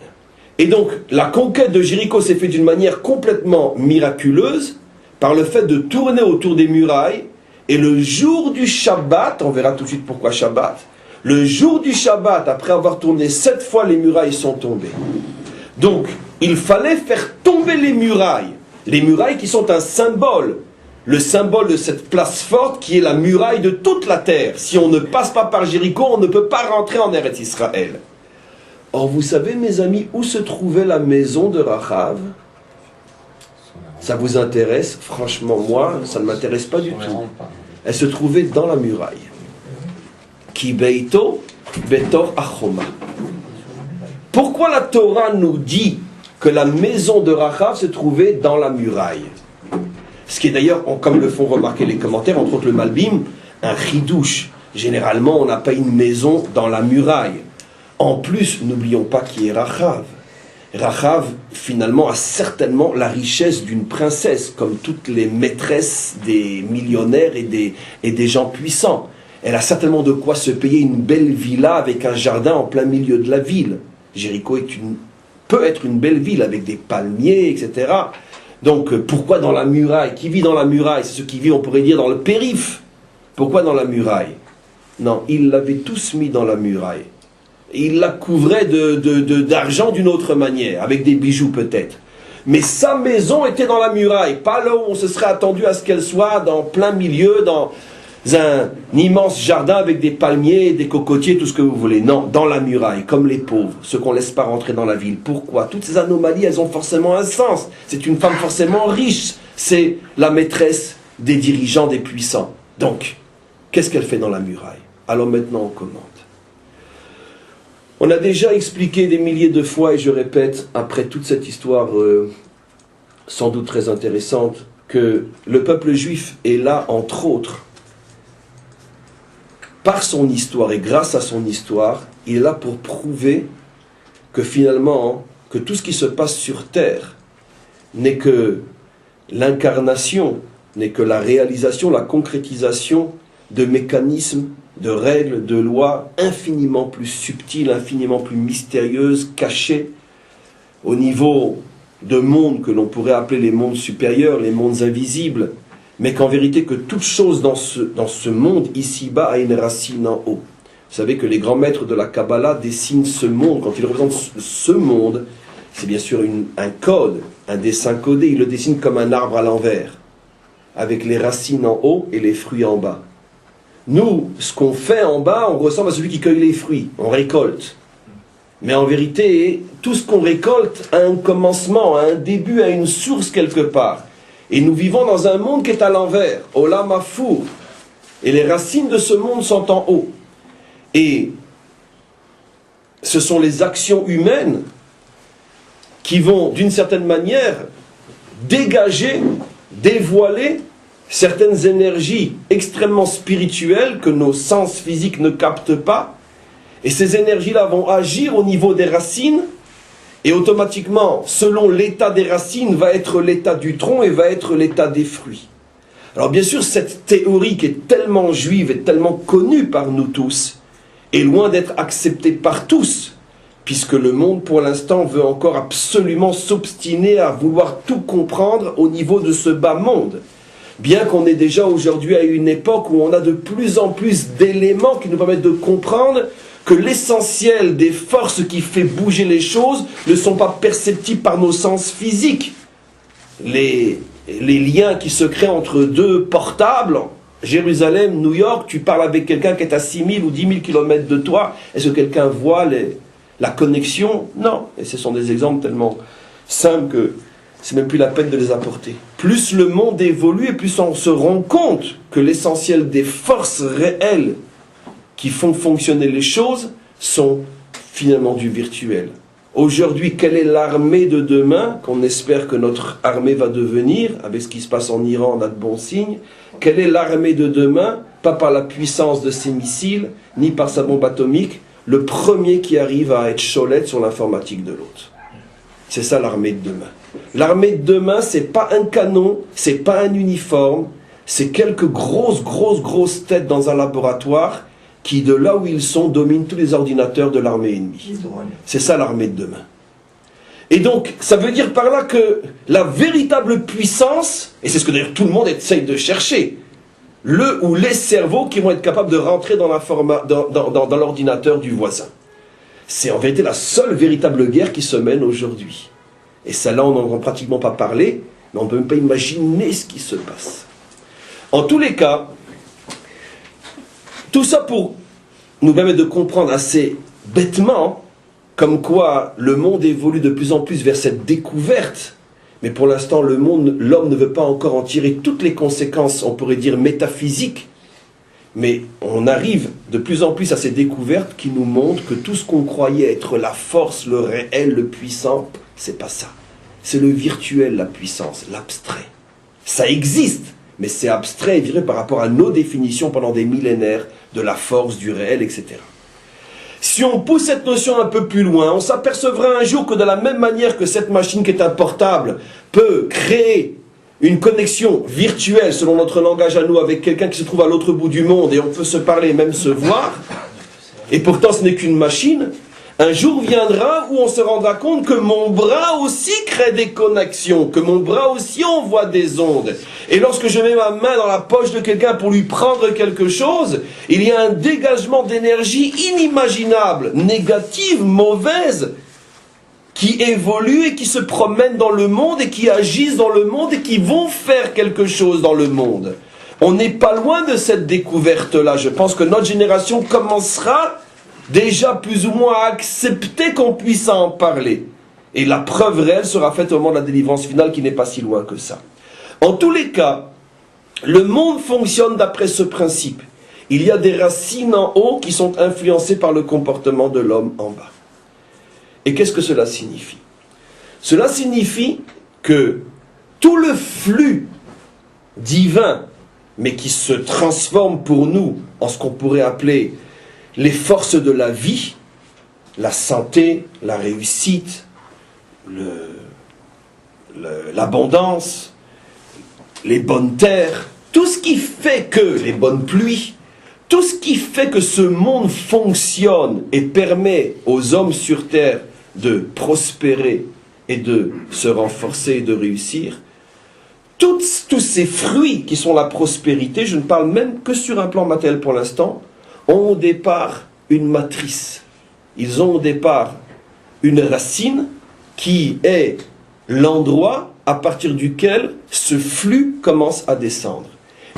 Speaker 1: Et donc, la conquête de Jéricho s'est faite d'une manière complètement miraculeuse, par le fait de tourner autour des murailles, et le jour du Shabbat, on verra tout de suite pourquoi Shabbat, le jour du Shabbat, après avoir tourné 7 fois, les murailles sont tombées. Donc, il fallait faire tomber les murailles qui sont un symbole, le symbole de cette place forte qui est la muraille de toute la terre. Si on ne passe pas par Jéricho, on ne peut pas rentrer en Eretz Israël. Or, vous savez, mes amis, où se trouvait la maison de Rachav? Ça vous intéresse? Franchement, moi, ça ne m'intéresse pas du tout. Elle se trouvait dans la muraille. Ki beito betor achoma. Pourquoi la Torah nous dit que la maison de Rachav se trouvait dans la muraille? Ce qui est d'ailleurs, comme le font remarquer les commentaires, entre autres le Malbim, un chidouche. Généralement, on n'a pas une maison dans la muraille. En plus, n'oublions pas qui est Rachav. Rachav, finalement, a certainement la richesse d'une princesse, comme toutes les maîtresses des millionnaires et des gens puissants. Elle a certainement de quoi se payer une belle villa avec un jardin en plein milieu de la ville. Jéricho peut être une belle ville avec des palmiers, etc. Donc, pourquoi dans la muraille? Qui vit dans la muraille? C'est ceux qui vivent, on pourrait dire, dans le périph'. Pourquoi dans la muraille? Non, ils l'avaient tous mis dans la muraille. Il la couvrait d'argent d'une autre manière, avec des bijoux peut-être. Mais sa maison était dans la muraille, pas là où on se serait attendu à ce qu'elle soit, dans plein milieu, dans un immense jardin avec des palmiers, des cocotiers, tout ce que vous voulez. Non, dans la muraille, comme les pauvres, ceux qu'on ne laisse pas rentrer dans la ville. Pourquoi? Toutes ces anomalies, elles ont forcément un sens. C'est une femme forcément riche. C'est la maîtresse des dirigeants, des puissants. Donc, qu'est-ce qu'elle fait dans la muraille? Alors maintenant, on commente. On a déjà expliqué des milliers de fois, et je répète, après toute cette histoire sans doute très intéressante, que le peuple juif est là, entre autres, par son histoire et grâce à son histoire, il est là pour prouver que finalement, que tout ce qui se passe sur terre n'est que l'incarnation, n'est que la réalisation, la concrétisation de mécanismes, de règles, de lois infiniment plus subtiles, infiniment plus mystérieuses, cachées au niveau de mondes que l'on pourrait appeler les mondes supérieurs, les mondes invisibles, mais qu'en vérité que toute chose dans ce monde ici-bas a une racine en haut. Vous savez que les grands maîtres de la Kabbalah dessinent ce monde, quand ils représentent ce monde, c'est bien sûr un code, un dessin codé, ils le dessinent comme un arbre à l'envers, avec les racines en haut et les fruits en bas. Nous, ce qu'on fait en bas, on ressemble à celui qui cueille les fruits, on récolte. Mais en vérité, tout ce qu'on récolte a un commencement, a un début, a une source quelque part. Et nous vivons dans un monde qui est à l'envers, Olam Hafour. Et les racines de ce monde sont en haut. Et ce sont les actions humaines qui vont, d'une certaine manière, dégager, dévoiler certaines énergies extrêmement spirituelles que nos sens physiques ne captent pas. Et ces énergies-là vont agir au niveau des racines. Et automatiquement, selon l'état des racines, va être l'état du tronc et va être l'état des fruits. Alors bien sûr, cette théorie qui est tellement juive et tellement connue par nous tous, est loin d'être acceptée par tous, puisque le monde, pour l'instant, veut encore absolument s'obstiner à vouloir tout comprendre au niveau de ce bas monde. Bien qu'on est déjà aujourd'hui à une époque où on a de plus en plus d'éléments qui nous permettent de comprendre que l'essentiel des forces qui fait bouger les choses ne sont pas perceptibles par nos sens physiques. Les liens qui se créent entre deux portables, Jérusalem, New York, tu parles avec quelqu'un qui est à 6 000 ou 10 000 km de toi, est-ce que quelqu'un voit la connexion? Non. Et ce sont des exemples tellement simples que c'est même plus la peine de les apporter. Plus le monde évolue et plus on se rend compte que l'essentiel des forces réelles qui font fonctionner les choses sont finalement du virtuel. Aujourd'hui, quelle est l'armée de demain, qu'on espère que notre armée va devenir, avec ce qui se passe en Iran, on a de bons signes. Quelle est l'armée de demain? Pas par la puissance de ses missiles, ni par sa bombe atomique, le premier qui arrive à être cholette sur l'informatique de l'autre. C'est ça l'armée de demain. L'armée de demain, c'est pas un canon, c'est pas un uniforme, c'est quelques grosses têtes dans un laboratoire qui, de là où ils sont, dominent tous les ordinateurs de l'armée ennemie. C'est ça l'armée de demain. Et donc, ça veut dire par là que la véritable puissance, et c'est ce que d'ailleurs tout le monde essaye de chercher, le ou les cerveaux qui vont être capables de rentrer dans l'ordinateur du voisin. C'est en vérité la seule véritable guerre qui se mène aujourd'hui. Et celle-là, on n'en entend pratiquement pas parler, mais on ne peut même pas imaginer ce qui se passe. En tous les cas, tout ça pour nous permettre de comprendre assez bêtement comme quoi le monde évolue de plus en plus vers cette découverte, mais pour l'instant l'homme ne veut pas encore en tirer toutes les conséquences, on pourrait dire métaphysiques, mais on arrive de plus en plus à ces découvertes qui nous montrent que tout ce qu'on croyait être la force, le réel, le puissant, c'est pas ça. C'est le virtuel, la puissance, l'abstrait. Ça existe, mais c'est abstrait et viré par rapport à nos définitions pendant des millénaires de la force, du réel, etc. Si on pousse cette notion un peu plus loin, on s'apercevra un jour que de la même manière que cette machine qui est un portable peut créer une connexion virtuelle, selon notre langage à nous, avec quelqu'un qui se trouve à l'autre bout du monde, et on peut se parler et même se voir, et pourtant ce n'est qu'une machine, un jour viendra où on se rendra compte que mon bras aussi crée des connexions, que mon bras aussi envoie des ondes. Et lorsque je mets ma main dans la poche de quelqu'un pour lui prendre quelque chose, il y a un dégagement d'énergie inimaginable, négative, mauvaise, qui évoluent et qui se promènent dans le monde et qui agissent dans le monde et qui vont faire quelque chose dans le monde. On n'est pas loin de cette découverte-là. Je pense que notre génération commencera déjà plus ou moins à accepter qu'on puisse en parler. Et la preuve réelle sera faite au moment de la délivrance finale qui n'est pas si loin que ça. En tous les cas, le monde fonctionne d'après ce principe. Il y a des racines en haut qui sont influencées par le comportement de l'homme en bas. Et qu'est-ce que cela signifie? Cela signifie que tout le flux divin, mais qui se transforme pour nous en ce qu'on pourrait appeler les forces de la vie, la santé, la réussite, l'abondance, les bonnes terres, tout ce qui fait que, les bonnes pluies, tout ce qui fait que ce monde fonctionne et permet aux hommes sur terre de prospérer et de se renforcer et de réussir, tous ces fruits qui sont la prospérité, je ne parle même que sur un plan matériel pour l'instant, ont au départ une matrice. Ils ont au départ une racine qui est l'endroit à partir duquel ce flux commence à descendre.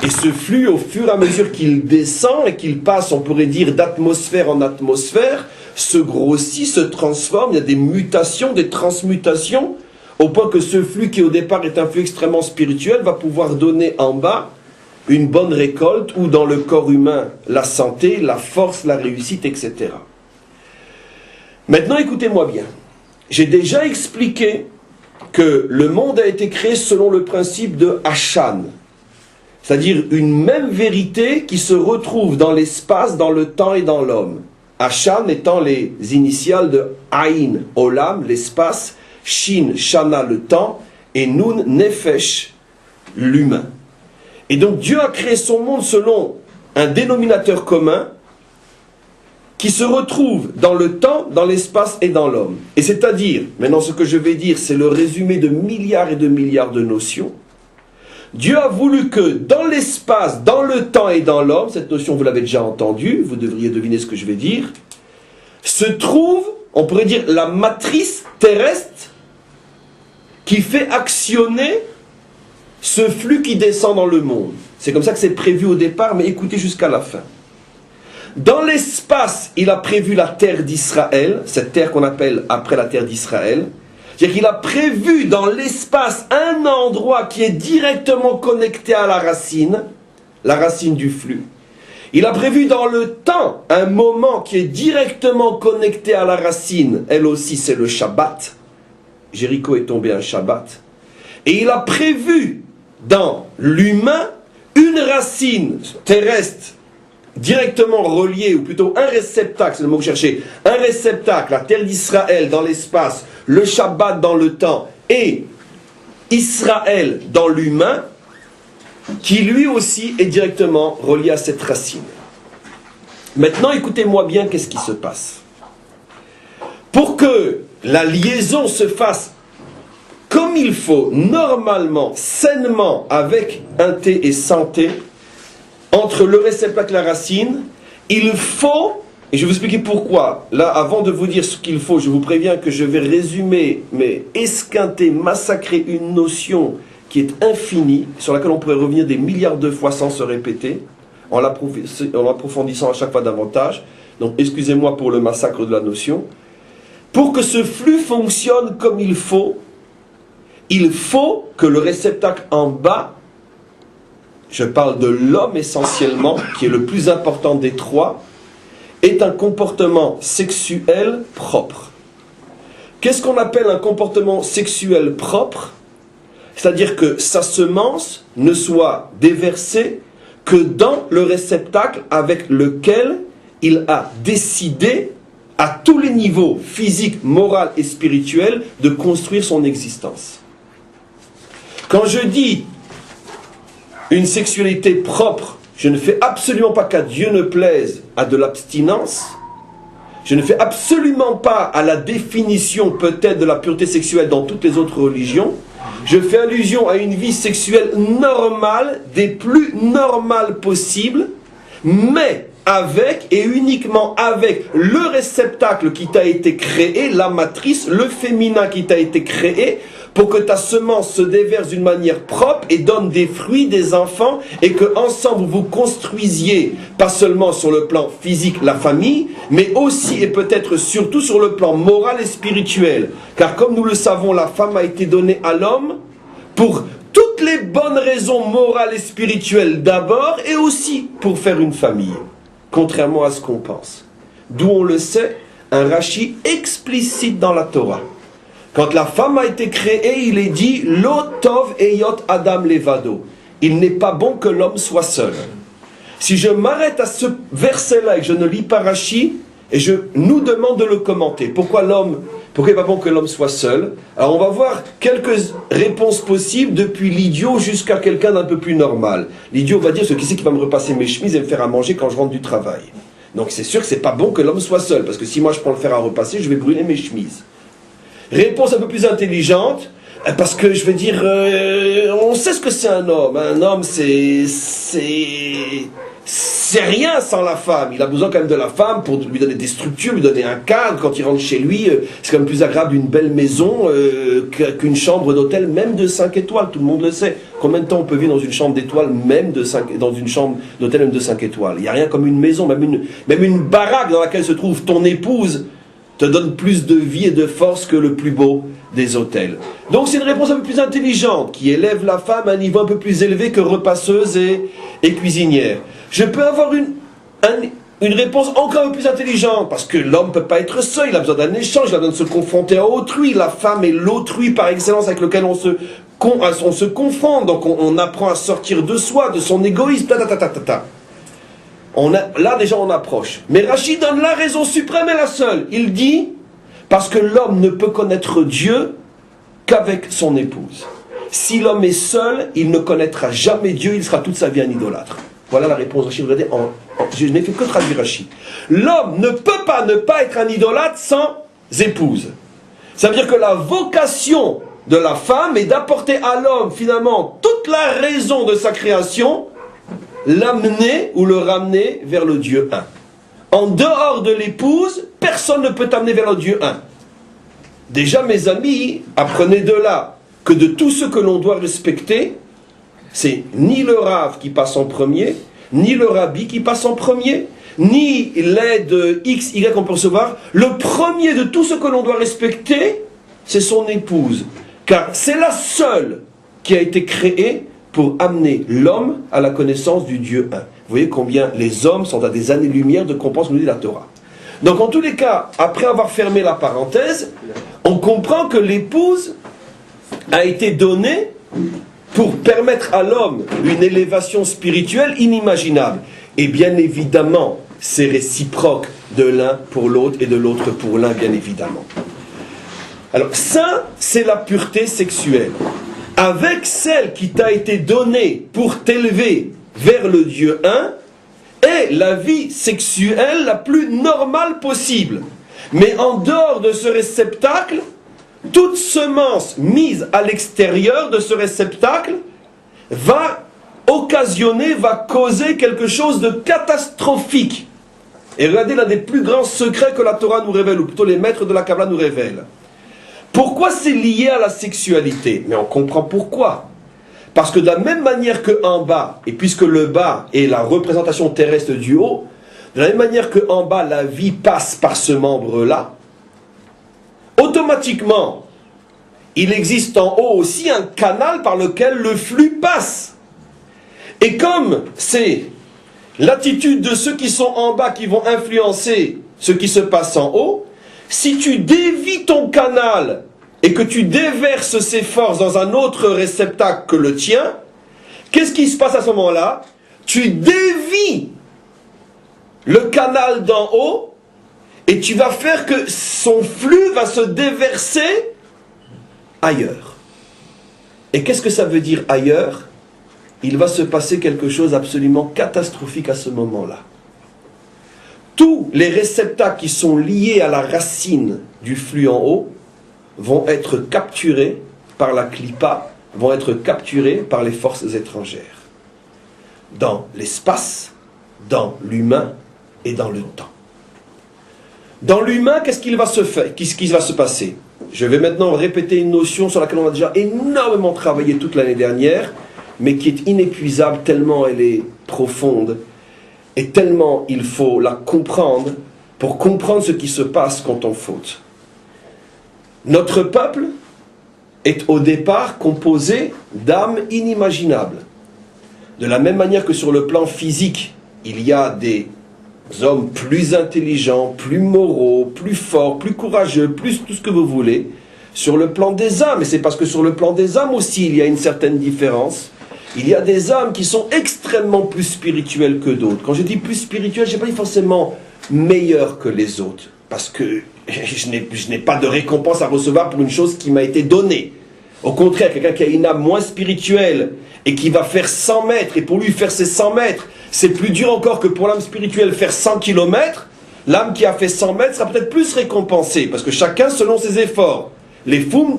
Speaker 1: Et ce flux, au fur et à mesure qu'il descend et qu'il passe, on pourrait dire, d'atmosphère en atmosphère, se grossit, se transforme, il y a des mutations, des transmutations, au point que ce flux qui au départ est un flux extrêmement spirituel va pouvoir donner en bas une bonne récolte ou dans le corps humain la santé, la force, la réussite, etc. Maintenant écoutez-moi bien, j'ai déjà expliqué que le monde a été créé selon le principe de Hashan, c'est-à-dire une même vérité qui se retrouve dans l'espace, dans le temps et dans l'homme. Hashan étant les initiales de Aïn, Olam, l'espace, Shin, Shana, le temps, et Nun, Nefesh, l'humain. Et donc Dieu a créé son monde selon un dénominateur commun qui se retrouve dans le temps, dans l'espace et dans l'homme. Et c'est-à-dire, maintenant ce que je vais dire, c'est le résumé de milliards et de milliards de notions. Dieu a voulu que dans l'espace, dans le temps et dans l'homme, cette notion vous l'avez déjà entendue, vous devriez deviner ce que je vais dire, se trouve, on pourrait dire, la matrice terrestre qui fait actionner ce flux qui descend dans le monde. C'est comme ça que c'est prévu au départ, mais écoutez jusqu'à la fin. Dans l'espace, il a prévu la terre d'Israël, cette terre qu'on appelle après la terre d'Israël. C'est-à-dire qu'il a prévu dans l'espace un endroit qui est directement connecté à la racine du flux. Il a prévu dans le temps un moment qui est directement connecté à la racine, elle aussi c'est le Shabbat. Jéricho est tombé un Shabbat. Et il a prévu dans l'humain une racine terrestre directement reliée, ou plutôt un réceptacle, c'est le mot que je cherchais, un réceptacle, la terre d'Israël dans l'espace, le Shabbat dans le temps, et Israël dans l'humain, qui lui aussi est directement relié à cette racine. Maintenant, écoutez-moi bien, qu'est-ce qui se passe? Pour que la liaison se fasse comme il faut, normalement, sainement, avec un T et sans T, entre le réceptacle et la racine, il faut, et je vais vous expliquer pourquoi. Là, avant de vous dire ce qu'il faut, je vous préviens que je vais résumer, mais esquinter, massacrer une notion qui est infinie, sur laquelle on pourrait revenir des milliards de fois sans se répéter, en l'approfondissant à chaque fois davantage. Donc, excusez-moi pour le massacre de la notion. Pour que ce flux fonctionne comme il faut que le réceptacle en bas, je parle de l'homme essentiellement, qui est le plus important des trois, ait un comportement sexuel propre. Qu'est-ce qu'on appelle un comportement sexuel propre? C'est-à-dire que sa semence ne soit déversée que dans le réceptacle avec lequel il a décidé, à tous les niveaux, physique, moral et spirituel, de construire son existence. Quand je dis une sexualité propre, je ne fais absolument pas qu'à Dieu ne plaise à de l'abstinence. Je ne fais absolument pas à la définition peut-être de la pureté sexuelle dans toutes les autres religions. Je fais allusion à une vie sexuelle normale, des plus normales possibles, mais avec et uniquement avec le réceptacle qui t'a été créé, la matrice, le féminin qui t'a été créé, pour que ta semence se déverse d'une manière propre et donne des fruits, des enfants, et que ensemble vous construisiez, pas seulement sur le plan physique, la famille, mais aussi et peut-être surtout sur le plan moral et spirituel. Car comme nous le savons, la femme a été donnée à l'homme pour toutes les bonnes raisons morales et spirituelles d'abord, et aussi pour faire une famille, contrairement à ce qu'on pense. D'où on le sait, un Rashi explicite dans la Torah. Quand la femme a été créée, il est dit « Lo tov eyot adam levado ». Il n'est pas bon que l'homme soit seul. Si je m'arrête à ce verset-là et que je ne lis pas Rashi, et je nous demande de le commenter. Pourquoi il n'est pas bon que l'homme soit seul? Alors on va voir quelques réponses possibles, depuis l'idiot jusqu'à quelqu'un d'un peu plus normal. L'idiot va dire « Qui c'est qui va me repasser mes chemises et me faire à manger quand je rentre du travail ?» Donc c'est sûr que c'est pas bon que l'homme soit seul, parce que si moi je prends le fer à repasser, je vais brûler mes chemises. Réponse un peu plus intelligente, parce que je vais dire, on sait ce que c'est un homme. Un homme, c'est rien sans la femme. Il a besoin quand même de la femme pour lui donner des structures, lui donner un cadre. Quand il rentre chez lui, c'est quand même plus agréable une belle maison qu'une chambre d'hôtel, même de 5 étoiles. Tout le monde le sait. Combien de temps on peut vivre dans une chambre d'étoiles, dans une chambre d'hôtel même de 5 étoiles? Il n'y a rien comme une maison, même une baraque dans laquelle se trouve ton épouse. te donne plus de vie et de force que le plus beau des autels. Donc c'est une réponse un peu plus intelligente, qui élève la femme à un niveau un peu plus élevé que repasseuse et cuisinière. Je peux avoir une réponse encore un peu plus intelligente, parce que l'homme ne peut pas être seul, il a besoin d'un échange, il a besoin de se confronter à autrui. La femme est l'autrui par excellence avec lequel on se confronte, donc on apprend à sortir de soi, de son égoïsme, Là déjà on approche. Mais Rachid donne la raison suprême et la seule. Il dit, parce que l'homme ne peut connaître Dieu qu'avec son épouse. Si l'homme est seul, il ne connaîtra jamais Dieu, il sera toute sa vie un idolâtre. Voilà la réponse de Rachid. Regardez, je n'ai fait que traduire Rachid. L'homme ne peut pas ne pas être un idolâtre sans épouse. Ça veut dire que la vocation de la femme est d'apporter à l'homme finalement toute la raison de sa création, l'amener ou le ramener vers le Dieu un. En dehors de l'épouse, personne ne peut t'amener vers le Dieu un. Déjà, mes amis, apprenez de là que de tout ce que l'on doit respecter, c'est ni le Rav qui passe en premier, ni le Rabbi qui passe en premier, ni l'aide X, Y qu'on peut recevoir. Le premier de tout ce que l'on doit respecter, c'est son épouse. Car c'est la seule qui a été créée pour amener l'homme à la connaissance du Dieu un. Vous voyez combien les hommes sont à des années-lumière de comprendre ce que nous dit la Torah. Donc en tous les cas, après avoir fermé la parenthèse, on comprend que l'épouse a été donnée pour permettre à l'homme une élévation spirituelle inimaginable. Et bien évidemment, c'est réciproque de l'un pour l'autre et de l'autre pour l'un, bien évidemment. Alors ça, c'est la pureté sexuelle. Avec celle qui t'a été donnée pour t'élever vers le Dieu un, est la vie sexuelle la plus normale possible. Mais en dehors de ce réceptacle, toute semence mise à l'extérieur de ce réceptacle va occasionner, va causer quelque chose de catastrophique. Et regardez l'un des plus grands secrets que la Torah nous révèle, ou plutôt les maîtres de la Kabbalah nous révèlent. Pourquoi c'est lié à la sexualité? Mais on comprend pourquoi. Parce que de la même manière qu'en bas, et puisque le bas est la représentation terrestre du haut, de la même manière qu'en bas la vie passe par ce membre-là, automatiquement, il existe en haut aussi un canal par lequel le flux passe. Et comme c'est l'attitude de ceux qui sont en bas qui vont influencer ce qui se passe en haut, si tu dévies ton canal et que tu déverses ces forces dans un autre réceptacle que le tien, qu'est-ce qui se passe à ce moment-là? Tu dévies le canal d'en haut et tu vas faire que son flux va se déverser ailleurs. Et qu'est-ce que ça veut dire ailleurs? Il va se passer quelque chose d'absolument catastrophique à ce moment-là. Tous les réceptacles qui sont liés à la racine du flux en haut vont être capturés par la clipa, vont être capturés par les forces étrangères. Dans l'espace, dans l'humain et dans le temps. Dans l'humain, qu'est-ce qui va se passer? Je vais maintenant répéter une notion sur laquelle on a déjà énormément travaillé toute l'année dernière, mais qui est inépuisable tellement elle est profonde et tellement il faut la comprendre pour comprendre ce qui se passe quand on faute. Notre peuple est au départ composé d'âmes inimaginables. De la même manière que sur le plan physique, il y a des hommes plus intelligents, plus moraux, plus forts, plus courageux, plus tout ce que vous voulez, sur le plan des âmes. Et c'est parce que sur le plan des âmes aussi, il y a une certaine différence. Il y a des âmes qui sont extrêmement plus spirituelles que d'autres. Quand je dis plus spirituelles, je n'ai pas dit forcément meilleures que les autres. Parce que je n'ai pas de récompense à recevoir pour une chose qui m'a été donnée. Au contraire, quelqu'un qui a une âme moins spirituelle et qui va faire 100 mètres, et pour lui faire ses 100 mètres, c'est plus dur encore que pour l'âme spirituelle faire 100 kilomètres, l'âme qui a fait 100 mètres sera peut-être plus récompensée, parce que chacun selon ses efforts. Les fum,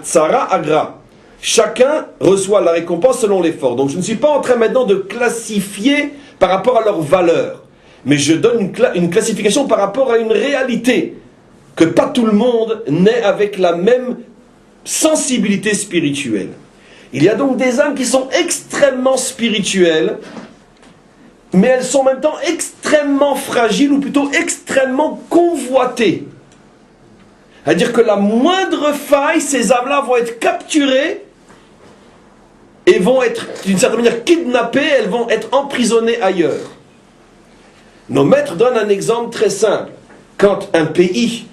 Speaker 1: tsara, agra. Chacun reçoit la récompense selon l'effort. Donc je ne suis pas en train maintenant de classifier par rapport à leur valeur, mais je donne une classification par rapport à une réalité, que pas tout le monde naît avec la même sensibilité spirituelle. Il y a donc des âmes qui sont extrêmement spirituelles, mais elles sont en même temps extrêmement fragiles, ou plutôt extrêmement convoitées. C'est-à-dire que la moindre faille, ces âmes-là vont être capturées et vont être, d'une certaine manière, kidnappées, elles vont être emprisonnées ailleurs. Nos maîtres donnent un exemple très simple. Quand un pays,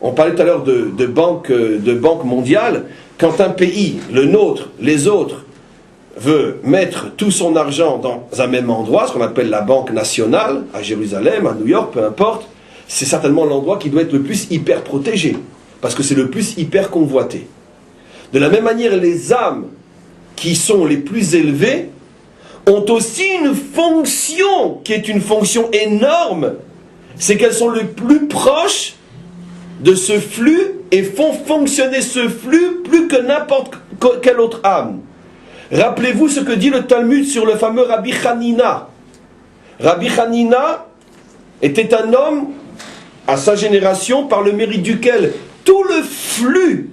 Speaker 1: on parlait tout à l'heure de banque mondiale, quand un pays, le nôtre, les autres, veut mettre tout son argent dans un même endroit, ce qu'on appelle la banque nationale, à Jérusalem, à New York, peu importe, c'est certainement l'endroit qui doit être le plus hyper protégé, parce que c'est le plus hyper convoité. De la même manière, les âmes qui sont les plus élevées ont aussi une fonction qui est une fonction énorme, c'est qu'elles sont le plus proches de ce flux et font fonctionner ce flux plus que n'importe quelle autre âme. Rappelez-vous ce que dit le Talmud sur le fameux Rabbi Hanina. Rabbi Hanina était un homme à sa génération par le mérite duquel tout le flux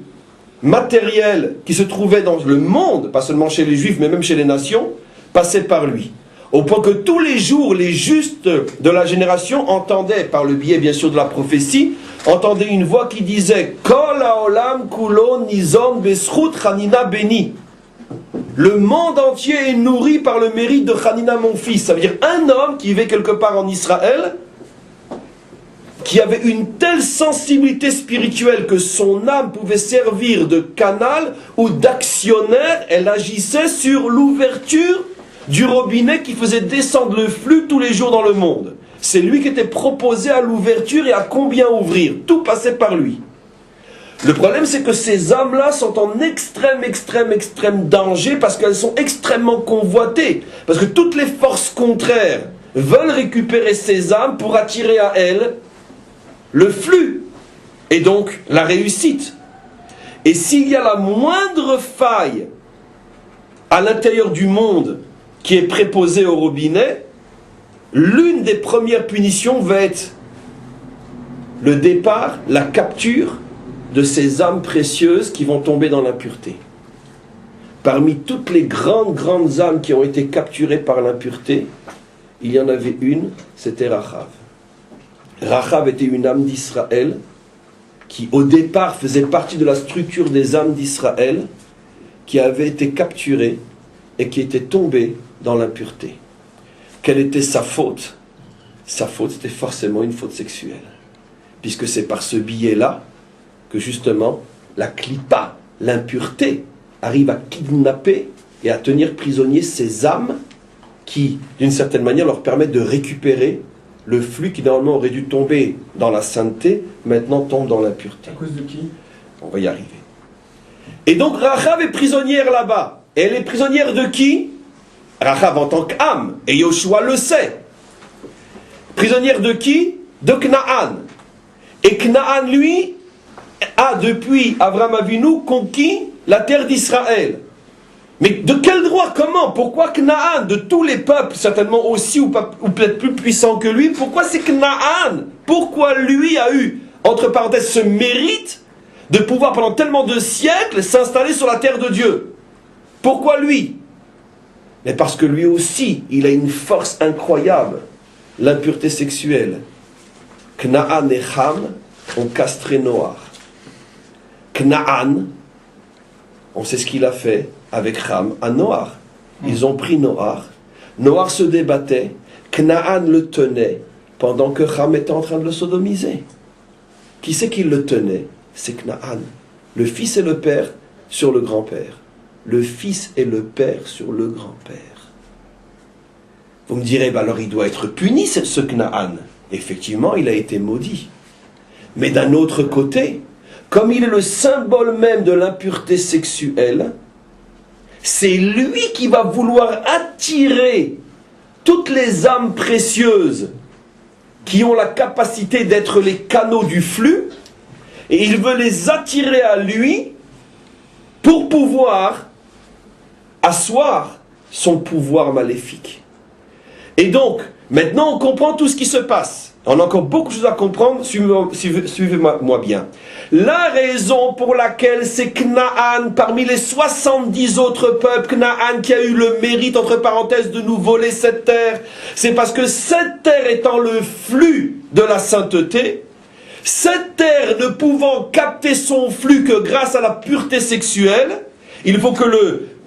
Speaker 1: matériel qui se trouvait dans le monde, pas seulement chez les Juifs mais même chez les nations, passait par lui. Au point que tous les jours, les justes de la génération entendaient, par le biais bien sûr de la prophétie, entendaient une voix qui disait « Kol haolam kulo nizon beschut Hanina beni » Le monde entier est nourri par le mérite de Hanina mon fils. Ça veut dire un homme qui vivait quelque part en Israël, qui avait une telle sensibilité spirituelle que son âme pouvait servir de canal ou d'actionnaire, elle agissait sur l'ouverture du robinet qui faisait descendre le flux tous les jours dans le monde. C'est lui qui était proposé à l'ouverture et à combien ouvrir. Tout passait par lui. Le problème, c'est que ces âmes-là sont en extrême danger parce qu'elles sont extrêmement convoitées. Parce que toutes les forces contraires veulent récupérer ces âmes pour attirer à elles le flux et donc la réussite. Et s'il y a la moindre faille à l'intérieur du monde qui est préposée au robinet, l'une des premières punitions va être le départ, la capture de ces âmes précieuses qui vont tomber dans l'impureté. Parmi toutes les grandes âmes qui ont été capturées par l'impureté, il y en avait une, c'était Rachav. Rachav était une âme d'Israël qui au départ faisait partie de la structure des âmes d'Israël, qui avait été capturée et qui était tombée dans l'impureté. Quelle était sa faute? Sa faute, c'était forcément une faute sexuelle. Puisque c'est par ce biais-là que justement la klipa, l'impureté, arrive à kidnapper et à tenir prisonniers ces âmes qui, d'une certaine manière, leur permettent de récupérer le flux qui normalement aurait dû tomber dans la sainteté, maintenant tombe dans l'impureté.
Speaker 2: À cause de qui?
Speaker 1: On va y arriver. Et donc Rachav est prisonnière là-bas. Et elle est prisonnière de qui? Rachav en tant qu'âme. Et Yoshua le sait. Prisonnière de qui? De Knaan. Et Knaan, lui, a depuis Avram Avinu conquis la terre d'Israël. Mais de quel droit? Comment? Pourquoi Knaan? De tous les peuples, certainement aussi ou peut-être plus puissants que lui, pourquoi c'est Knaan? Pourquoi lui a eu, entre parenthèses, ce mérite de pouvoir pendant tellement de siècles s'installer sur la terre de Dieu? Pourquoi lui? Mais parce que lui aussi, il a une force incroyable, l'impureté sexuelle. Knaan et Ham ont castré Noach. Knaan, on sait ce qu'il a fait avec Ham à Noach. Ils ont pris Noach. Noach se débattait. Knaan le tenait pendant que Ham était en train de le sodomiser. Qui c'est qui le tenait? C'est Knaan. Le fils et le père sur le grand-père. Le fils et le père sur le grand-père. Vous me direz, alors il doit être puni, ce Knaan. Effectivement, il a été maudit. Mais d'un autre côté, comme il est le symbole même de l'impureté sexuelle, c'est lui qui va vouloir attirer toutes les âmes précieuses qui ont la capacité d'être les canaux du flux, et il veut les attirer à lui pour pouvoir asseoir son pouvoir maléfique. Et donc, maintenant on comprend tout ce qui se passe. On a encore beaucoup de choses à comprendre, suivez-moi bien. La raison pour laquelle c'est Knaan, parmi les 70 autres peuples, Knaan qui a eu le mérite, entre parenthèses, de nous voler cette terre, c'est parce que cette terre étant le flux de la sainteté, Cette terre ne pouvant capter son flux que grâce à la pureté sexuelle, il faut que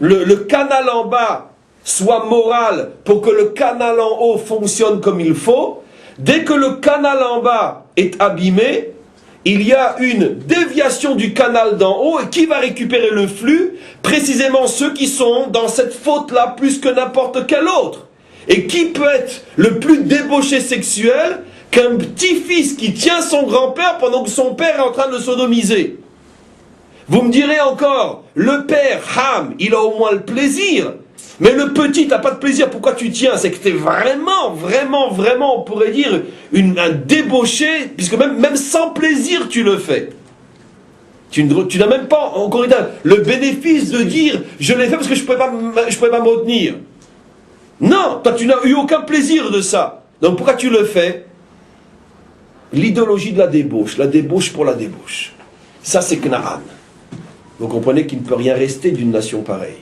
Speaker 1: le canal en bas soit moral pour que le canal en haut fonctionne comme il faut. Dès que le canal en bas est abîmé, il y a une déviation du canal d'en haut, et qui va récupérer le flux? Précisément ceux qui sont dans cette faute-là plus que n'importe quel autre. Et qui peut être le plus débauché sexuel qu'un petit-fils qui tient son grand-père pendant que son père est en train de le sodomiser? Vous me direz encore, le père, Ham, il a au moins le plaisir. Mais le petit n'a pas de plaisir, pourquoi tu tiens? C'est que t'es vraiment, on pourrait dire, un débauché, puisque même sans plaisir, tu le fais. Tu n'as même pas, encore une fois, le bénéfice de dire, je l'ai fait parce que je ne pouvais pas me retenir. Non, toi tu n'as eu aucun plaisir de ça. Donc pourquoi tu le fais? L'idéologie de la débauche pour la débauche. Ça c'est Canaan. Vous comprenez qu'il ne peut rien rester d'une nation pareille.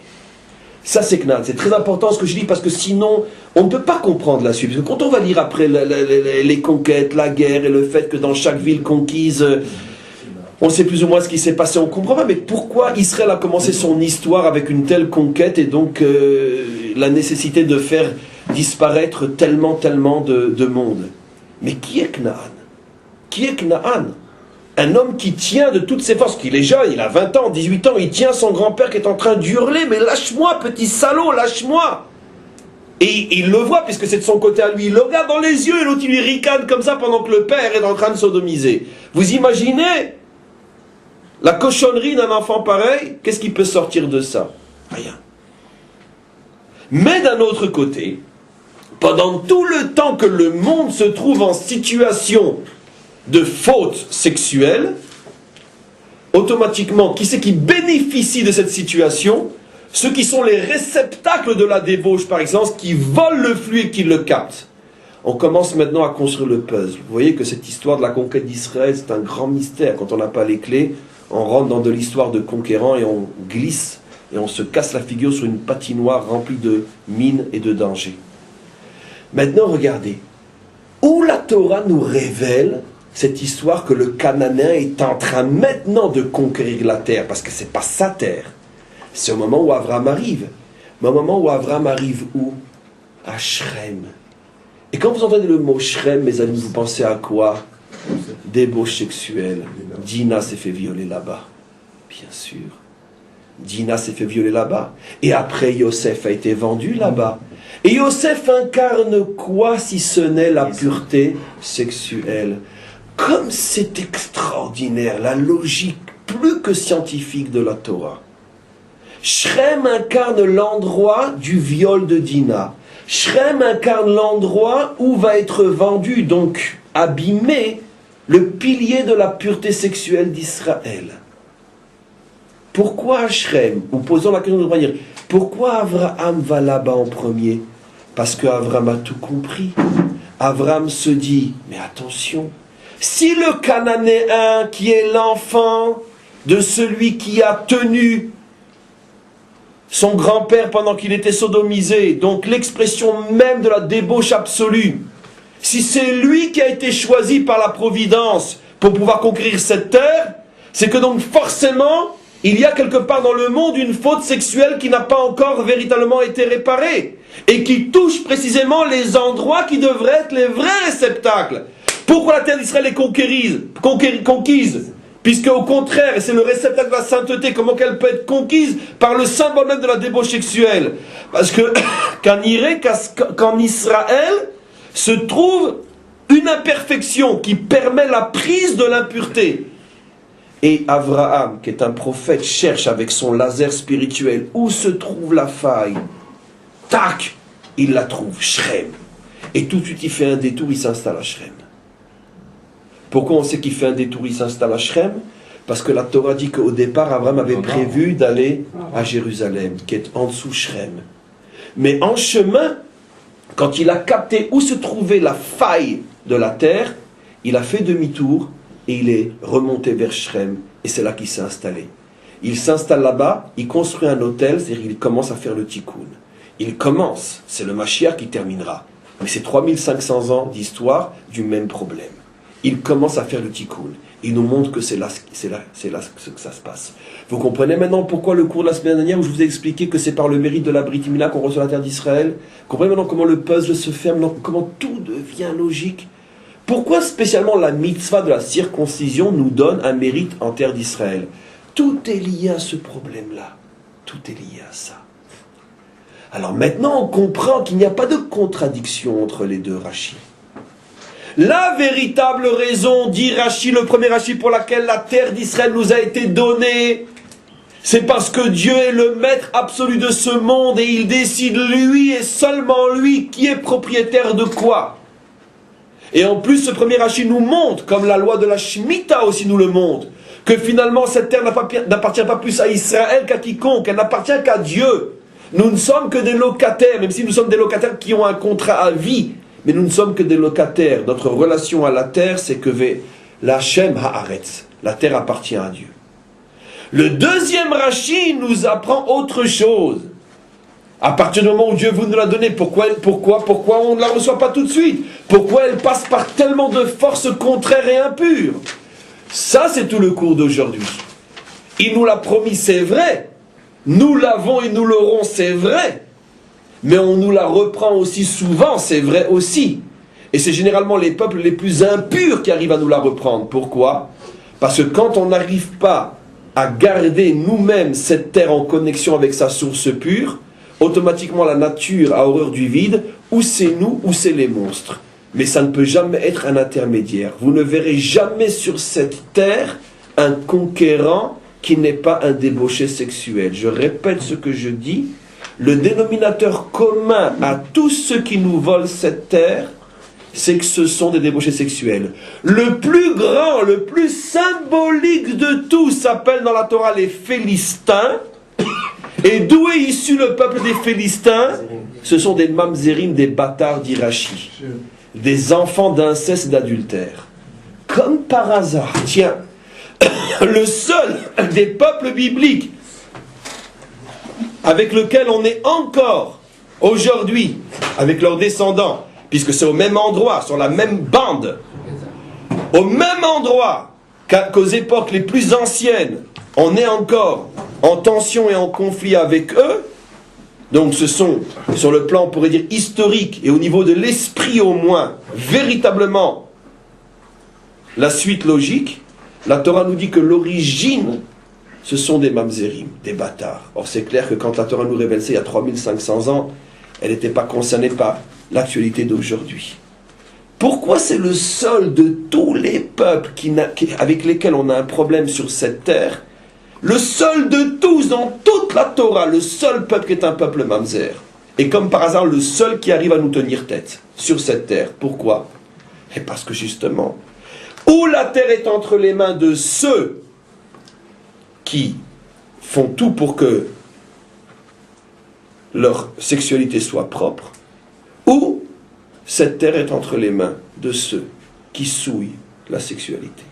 Speaker 1: Ça c'est Canaan. C'est très important ce que je dis parce que sinon on ne peut pas comprendre la suite. Parce que quand on va lire après les conquêtes, la guerre et le fait que dans chaque ville conquise, on sait plus ou moins ce qui s'est passé, on ne comprend pas. Mais pourquoi Israël a commencé son histoire avec une telle conquête et donc la nécessité de faire disparaître tellement de monde? Mais qui est Canaan? Qui est Canaan? Un homme qui tient de toutes ses forces, qu'il est jeune, il a 20 ans, 18 ans, il tient son grand-père qui est en train d'hurler, mais lâche-moi, petit salaud, lâche-moi. Et il le voit, puisque c'est de son côté à lui, il le regarde dans les yeux, et l'autre il lui ricane comme ça pendant que le père est en train de sodomiser. Vous imaginez la cochonnerie d'un enfant pareil? Qu'est-ce qui peut sortir de ça? Rien. Mais d'un autre côté, pendant tout le temps que le monde se trouve en situation de faute sexuelle, automatiquement, qui c'est qui bénéficie de cette situation? Ceux qui sont les réceptacles de la débauche, par exemple, qui volent le flux et qui le captent. On commence maintenant à construire le puzzle. Vous voyez que cette histoire de la conquête d'Israël, c'est un grand mystère. Quand on n'a pas les clés, on rentre dans de l'histoire de conquérants et on glisse et on se casse la figure sur une patinoire remplie de mines et de dangers. Maintenant, regardez. Où la Torah nous révèle cette histoire que le Cananéen est en train maintenant de conquérir la terre, parce que ce n'est pas sa terre. C'est au moment où Abraham arrive. Mais au moment où Abraham arrive où? À Shrem. Et quand vous entendez le mot Shrem, mes amis, vous pensez à quoi? Débauche sexuelle. Dina s'est fait violer là-bas. Bien sûr. Dina s'est fait violer là-bas. Et après, Yosef a été vendu là-bas. Et Yosef incarne quoi si ce n'est la pureté sexuelle? Comme c'est extraordinaire, la logique plus que scientifique de la Torah. Shrem incarne l'endroit du viol de Dina. Shrem incarne l'endroit où va être vendu, donc abîmé, le pilier de la pureté sexuelle d'Israël. Pourquoi Shrem? Ou posons la question de manière. Pourquoi Abraham va là-bas en premier? Parce qu'Abraham a tout compris. Abraham se dit, mais attention, si le Cananéen qui est l'enfant de celui qui a tenu son grand-père pendant qu'il était sodomisé, donc l'expression même de la débauche absolue, si c'est lui qui a été choisi par la providence pour pouvoir conquérir cette terre, c'est que donc forcément, il y a quelque part dans le monde une faute sexuelle qui n'a pas encore véritablement été réparée et qui touche précisément les endroits qui devraient être les vrais réceptacles. Pourquoi la terre d'Israël est conquise? Puisque au contraire, et c'est le réceptacle de la sainteté, comment qu'elle peut être conquise par le symbole même de la débauche sexuelle? Parce que qu'en Israël se trouve une imperfection qui permet la prise de l'impureté. Et Abraham, qui est un prophète, cherche avec son laser spirituel où se trouve la faille. Tac, il la trouve, Shrem. Et tout de suite il fait un détour, il s'installe à Shrem. Pourquoi on sait qu'il fait un détour, il s'installe à Shrem? Parce que la Torah dit qu'au départ, Abraham avait prévu d'aller à Jérusalem, qui est en dessous Shrem. Mais en chemin, quand il a capté où se trouvait la faille de la terre, il a fait demi-tour et il est remonté vers Shrem. Et c'est là qu'il s'est installé. Il s'installe là-bas, il construit un hôtel, c'est-à-dire qu'il commence à faire le tikkun. Il commence, c'est le Mashiach qui terminera. Mais c'est 3500 ans d'histoire du même problème. il commence à faire le tikkun. Il nous montre que c'est là que ça se passe. Vous comprenez maintenant pourquoi le cours de la semaine dernière, où je vous ai expliqué que c'est par le mérite de la Brit Mila qu'on reçoit la terre d'Israël. Vous comprenez maintenant comment le puzzle se ferme, comment tout devient logique. Pourquoi spécialement la mitzvah de la circoncision nous donne un mérite en terre d'Israël? Tout est lié à ce problème-là. Tout est lié à ça. Alors maintenant, on comprend qu'il n'y a pas de contradiction entre les deux Rashi. La véritable raison, dit Rashi, le premier Rashi, pour laquelle la terre d'Israël nous a été donnée, c'est parce que Dieu est le maître absolu de ce monde et il décide lui et seulement lui qui est propriétaire de quoi. Et en plus, ce premier Rashi nous montre, comme la loi de la Shemitah aussi nous le montre, que finalement cette terre n'appartient pas plus à Israël qu'à quiconque, elle n'appartient qu'à Dieu. Nous ne sommes que des locataires, même si nous sommes des locataires qui ont un contrat à vie, mais nous ne sommes que des locataires. Notre relation à la terre, c'est que la Shem Haaretz, la terre appartient à Dieu. Le deuxième Rashi nous apprend autre chose. À partir du moment où Dieu vous nous l'a donnée, pourquoi on ne la reçoit pas tout de suite? Pourquoi elle passe par tellement de forces contraires et impures? Ça, c'est tout le cours d'aujourd'hui. Il nous l'a promis, c'est vrai. Nous l'avons et nous l'aurons, c'est vrai. Mais on nous la reprend aussi souvent, c'est vrai aussi. Et c'est généralement les peuples les plus impurs qui arrivent à nous la reprendre. Pourquoi? Parce que quand on n'arrive pas à garder nous-mêmes cette terre en connexion avec sa source pure, automatiquement la nature a horreur du vide, ou c'est nous, ou c'est les monstres. Mais ça ne peut jamais être un intermédiaire. Vous ne verrez jamais sur cette terre un conquérant qui n'est pas un débauché sexuel. Je répète ce que je dis. Le dénominateur commun à tous ceux qui nous volent cette terre, c'est que ce sont des débauchés sexuels. Le plus grand, le plus symbolique de tous s'appelle dans la Torah les Philistins. Et d'où est issu le peuple des Philistins? Ce sont des mamzerim, des bâtards d'Irachi, des enfants d'inceste et d'adultère. Comme par hasard, tiens, le seul des peuples bibliques avec lequel on est encore aujourd'hui, avec leurs descendants, puisque c'est au même endroit, sur la même bande, au même endroit qu'aux époques les plus anciennes, on est encore en tension et en conflit avec eux. Donc ce sont, sur le plan, on pourrait dire, historique, et au niveau de l'esprit au moins, véritablement, la suite logique. La Torah nous dit que l'origine, ce sont des mamzerim, des bâtards. Or c'est clair que quand la Torah nous révèle ça il y a 3500 ans, elle n'était pas concernée par l'actualité d'aujourd'hui. Pourquoi c'est le seul de tous les peuples avec lesquels on a un problème sur cette terre, le seul de tous dans toute la Torah, le seul peuple qui est un peuple mamzer, et comme par hasard le seul qui arrive à nous tenir tête sur cette terre? Pourquoi? Et parce que justement, où la terre est entre les mains de ceux qui font tout pour que leur sexualité soit propre, ou cette terre est entre les mains de ceux qui souillent la sexualité.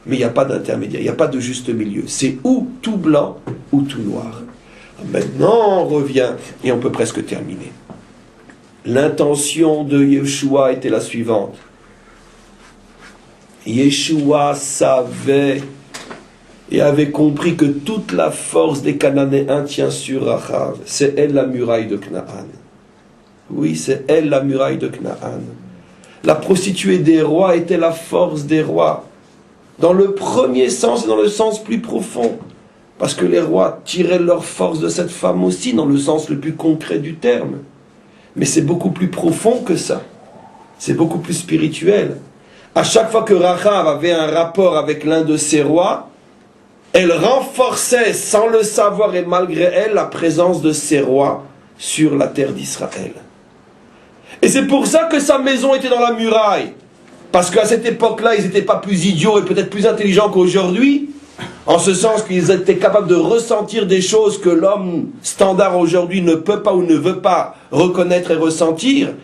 Speaker 1: Mais il n'y a pas d'intermédiaire, il n'y a pas de juste milieu. C'est ou tout blanc ou tout noir. Maintenant, on revient et on peut presque terminer. L'intention de Yeshua était la suivante. Yeshua savait et avait compris que toute la force des Cananéens tient sur Rachav. C'est elle la muraille de Canaan. Oui, c'est elle la muraille de Canaan. La prostituée des rois était la force des rois. Dans le premier sens et dans le sens plus profond. Parce que les rois tiraient leur force de cette femme aussi, dans le sens le plus concret du terme. Mais c'est beaucoup plus profond que ça. C'est beaucoup plus spirituel. À chaque fois que Rachav avait un rapport avec l'un de ses rois, elle renforçait, sans le savoir et malgré elle, la présence de ses rois sur la terre d'Israël. Et c'est pour ça que sa maison était dans la muraille. Parce qu'à cette époque-là, ils n'étaient pas plus idiots et peut-être plus intelligents qu'aujourd'hui, en ce sens qu'ils étaient capables de ressentir des choses que l'homme standard aujourd'hui ne peut pas ou ne veut pas reconnaître et ressentir.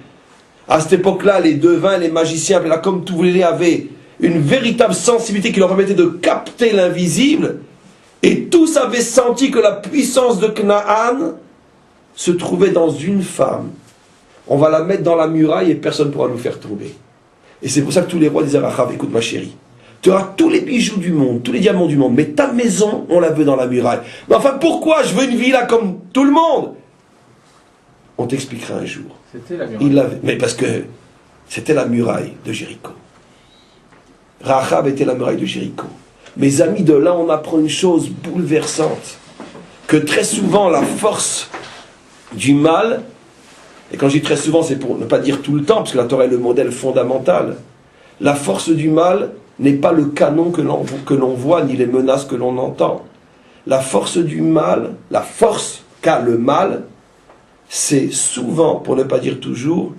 Speaker 1: À cette époque-là, les devins, les magiciens, là, comme tous les avaient une véritable sensibilité qui leur permettait de capter l'invisible, et tous avaient senti que la puissance de Canaan se trouvait dans une femme. On va la mettre dans la muraille et personne ne pourra nous faire tomber. Et c'est pour ça que tous les rois disaient à Rachav, écoute ma chérie, tu auras tous les bijoux du monde, tous les diamants du monde, mais ta maison, on la veut dans la muraille. Mais enfin, pourquoi? Je veux une villa comme tout le monde. On t'expliquera un jour.
Speaker 2: C'était la muraille.
Speaker 1: Mais parce que c'était la muraille de Jéricho. Rachav était la muraille de Jéricho. Mes amis, de là, on apprend une chose bouleversante. Que très souvent, la force du mal, et quand je dis très souvent, c'est pour ne pas dire tout le temps, parce que la Torah est le modèle fondamental. La force du mal n'est pas le canon que l'on voit, ni les menaces que l'on entend. La force du mal, la force qu'a le mal, c'est souvent, pour ne pas dire toujours,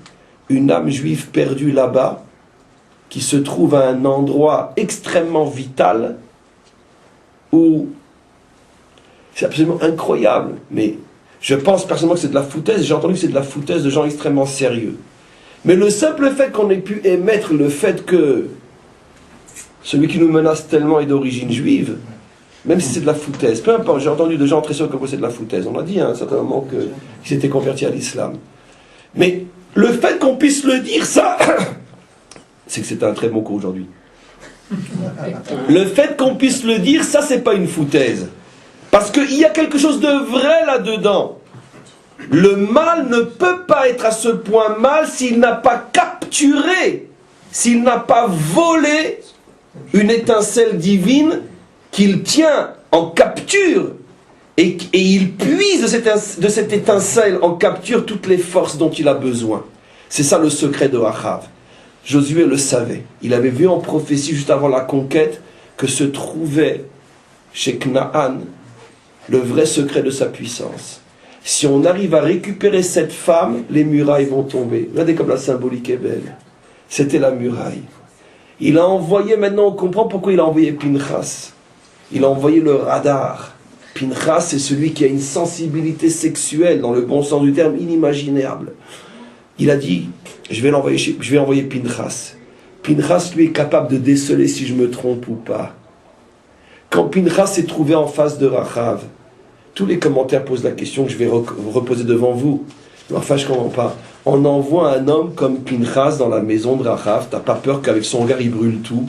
Speaker 1: une âme juive perdue là-bas, qui se trouve à un endroit extrêmement vital, où c'est absolument incroyable, mais je pense personnellement que c'est de la foutaise, j'ai entendu que c'est de la foutaise de gens extrêmement sérieux. Mais le simple fait qu'on ait pu émettre le fait que celui qui nous menace tellement est d'origine juive, même si c'est de la foutaise, peu importe, j'ai entendu de gens très sûrs que c'est de la foutaise, on a dit à un certain moment qu'ils s'étaient convertis à l'islam. Mais le fait qu'on puisse le dire, ça, c'est que c'est un très bon cours aujourd'hui. Le fait qu'on puisse le dire, ça c'est pas une foutaise. Parce qu'il y a quelque chose de vrai là-dedans. Le mal ne peut pas être à ce point mal s'il n'a pas capturé, s'il n'a pas volé une étincelle divine qu'il tient en capture et il puise de cette étincelle en capture toutes les forces dont il a besoin. C'est ça le secret de Achav. Josué le savait. Il avait vu en prophétie juste avant la conquête que se trouvait chez Canaan le vrai secret de sa puissance. Si on arrive à récupérer cette femme, les murailles vont tomber. Regardez comme la symbolique est belle. C'était la muraille. Il a envoyé, maintenant on comprend pourquoi il a envoyé Pinchas. Il a envoyé le radar. Pinchas, c'est celui qui a une sensibilité sexuelle, dans le bon sens du terme, inimaginable. Il a dit, je vais envoyer Pinchas. Pinchas, lui, est capable de déceler si je me trompe ou pas. Quand Pinchas s'est trouvé en face de Rachav, tous les commentaires posent la question que je vais reposer devant vous. Enfin, je ne comprends pas. On envoie un homme comme Pinchas dans la maison de Rachav, t'as pas peur qu'avec son regard il brûle tout?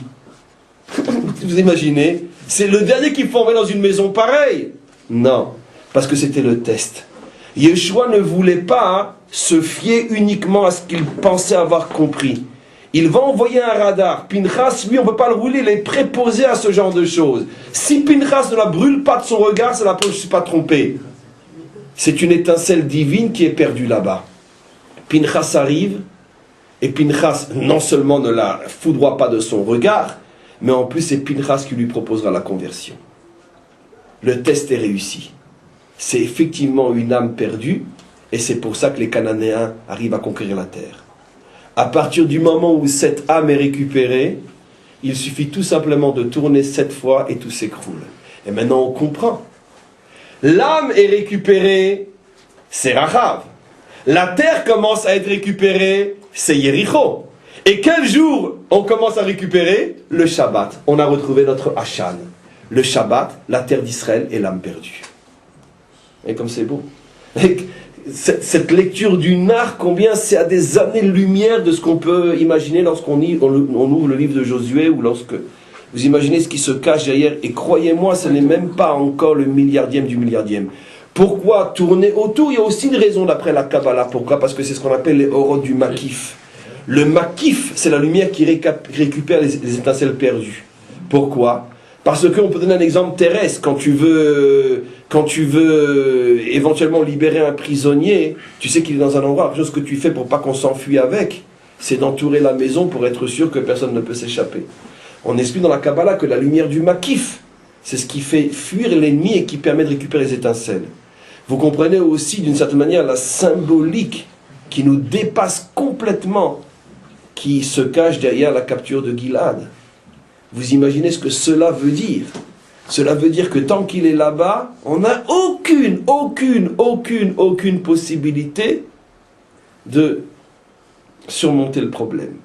Speaker 1: Vous imaginez? C'est le dernier qu'il faut envoyer dans une maison pareille? Non, parce que c'était le test. Yeshua ne voulait pas se fier uniquement à ce qu'il pensait avoir compris. Il va envoyer un radar. Pinchas, lui, on ne peut pas le rouler, il est préposé à ce genre de choses. Si Pinchas ne la brûle pas de son regard, c'est la preuve que je ne suis pas trompé. C'est une étincelle divine qui est perdue là-bas. Pinchas arrive, et Pinchas, non seulement ne la foudroie pas de son regard, mais en plus c'est Pinchas qui lui proposera la conversion. Le test est réussi. C'est effectivement une âme perdue, et c'est pour ça que les Cananéens arrivent à conquérir la terre. À partir du moment où cette âme est récupérée, il suffit tout simplement de tourner 7 fois et tout s'écroule. Et maintenant on comprend. L'âme est récupérée, c'est Rachav. La terre commence à être récupérée, c'est Yéricho. Et quel jour on commence à récupérer? Le Shabbat. On a retrouvé notre Hachan. Le Shabbat, la terre d'Israël et l'âme perdue. Et comme c'est beau. Et cette lecture du Nar, combien c'est à des années-lumière de ce qu'on peut imaginer lorsqu'on ouvre le livre de Josué, ou lorsque vous imaginez ce qui se cache derrière. Et croyez-moi, ce n'est même pas encore le milliardième du milliardième. Pourquoi tourner autour? Il y a aussi une raison d'après la Kabbalah. Pourquoi? Parce que c'est ce qu'on appelle les orot du Makif. Le Makif, c'est la lumière qui récupère les étincelles perdues. Pourquoi? Parce qu'on peut donner un exemple terrestre. Quand tu veux éventuellement libérer un prisonnier, tu sais qu'il est dans un endroit. La chose que tu fais pour pas qu'on s'enfuit avec, c'est d'entourer la maison pour être sûr que personne ne peut s'échapper. On explique dans la Kabbalah que la lumière du Makif, c'est ce qui fait fuir l'ennemi et qui permet de récupérer les étincelles. Vous comprenez aussi d'une certaine manière la symbolique qui nous dépasse complètement, qui se cache derrière la capture de Gilad. Vous imaginez ce que cela veut dire? Cela veut dire que tant qu'il est là-bas, on n'a aucune possibilité de surmonter le problème.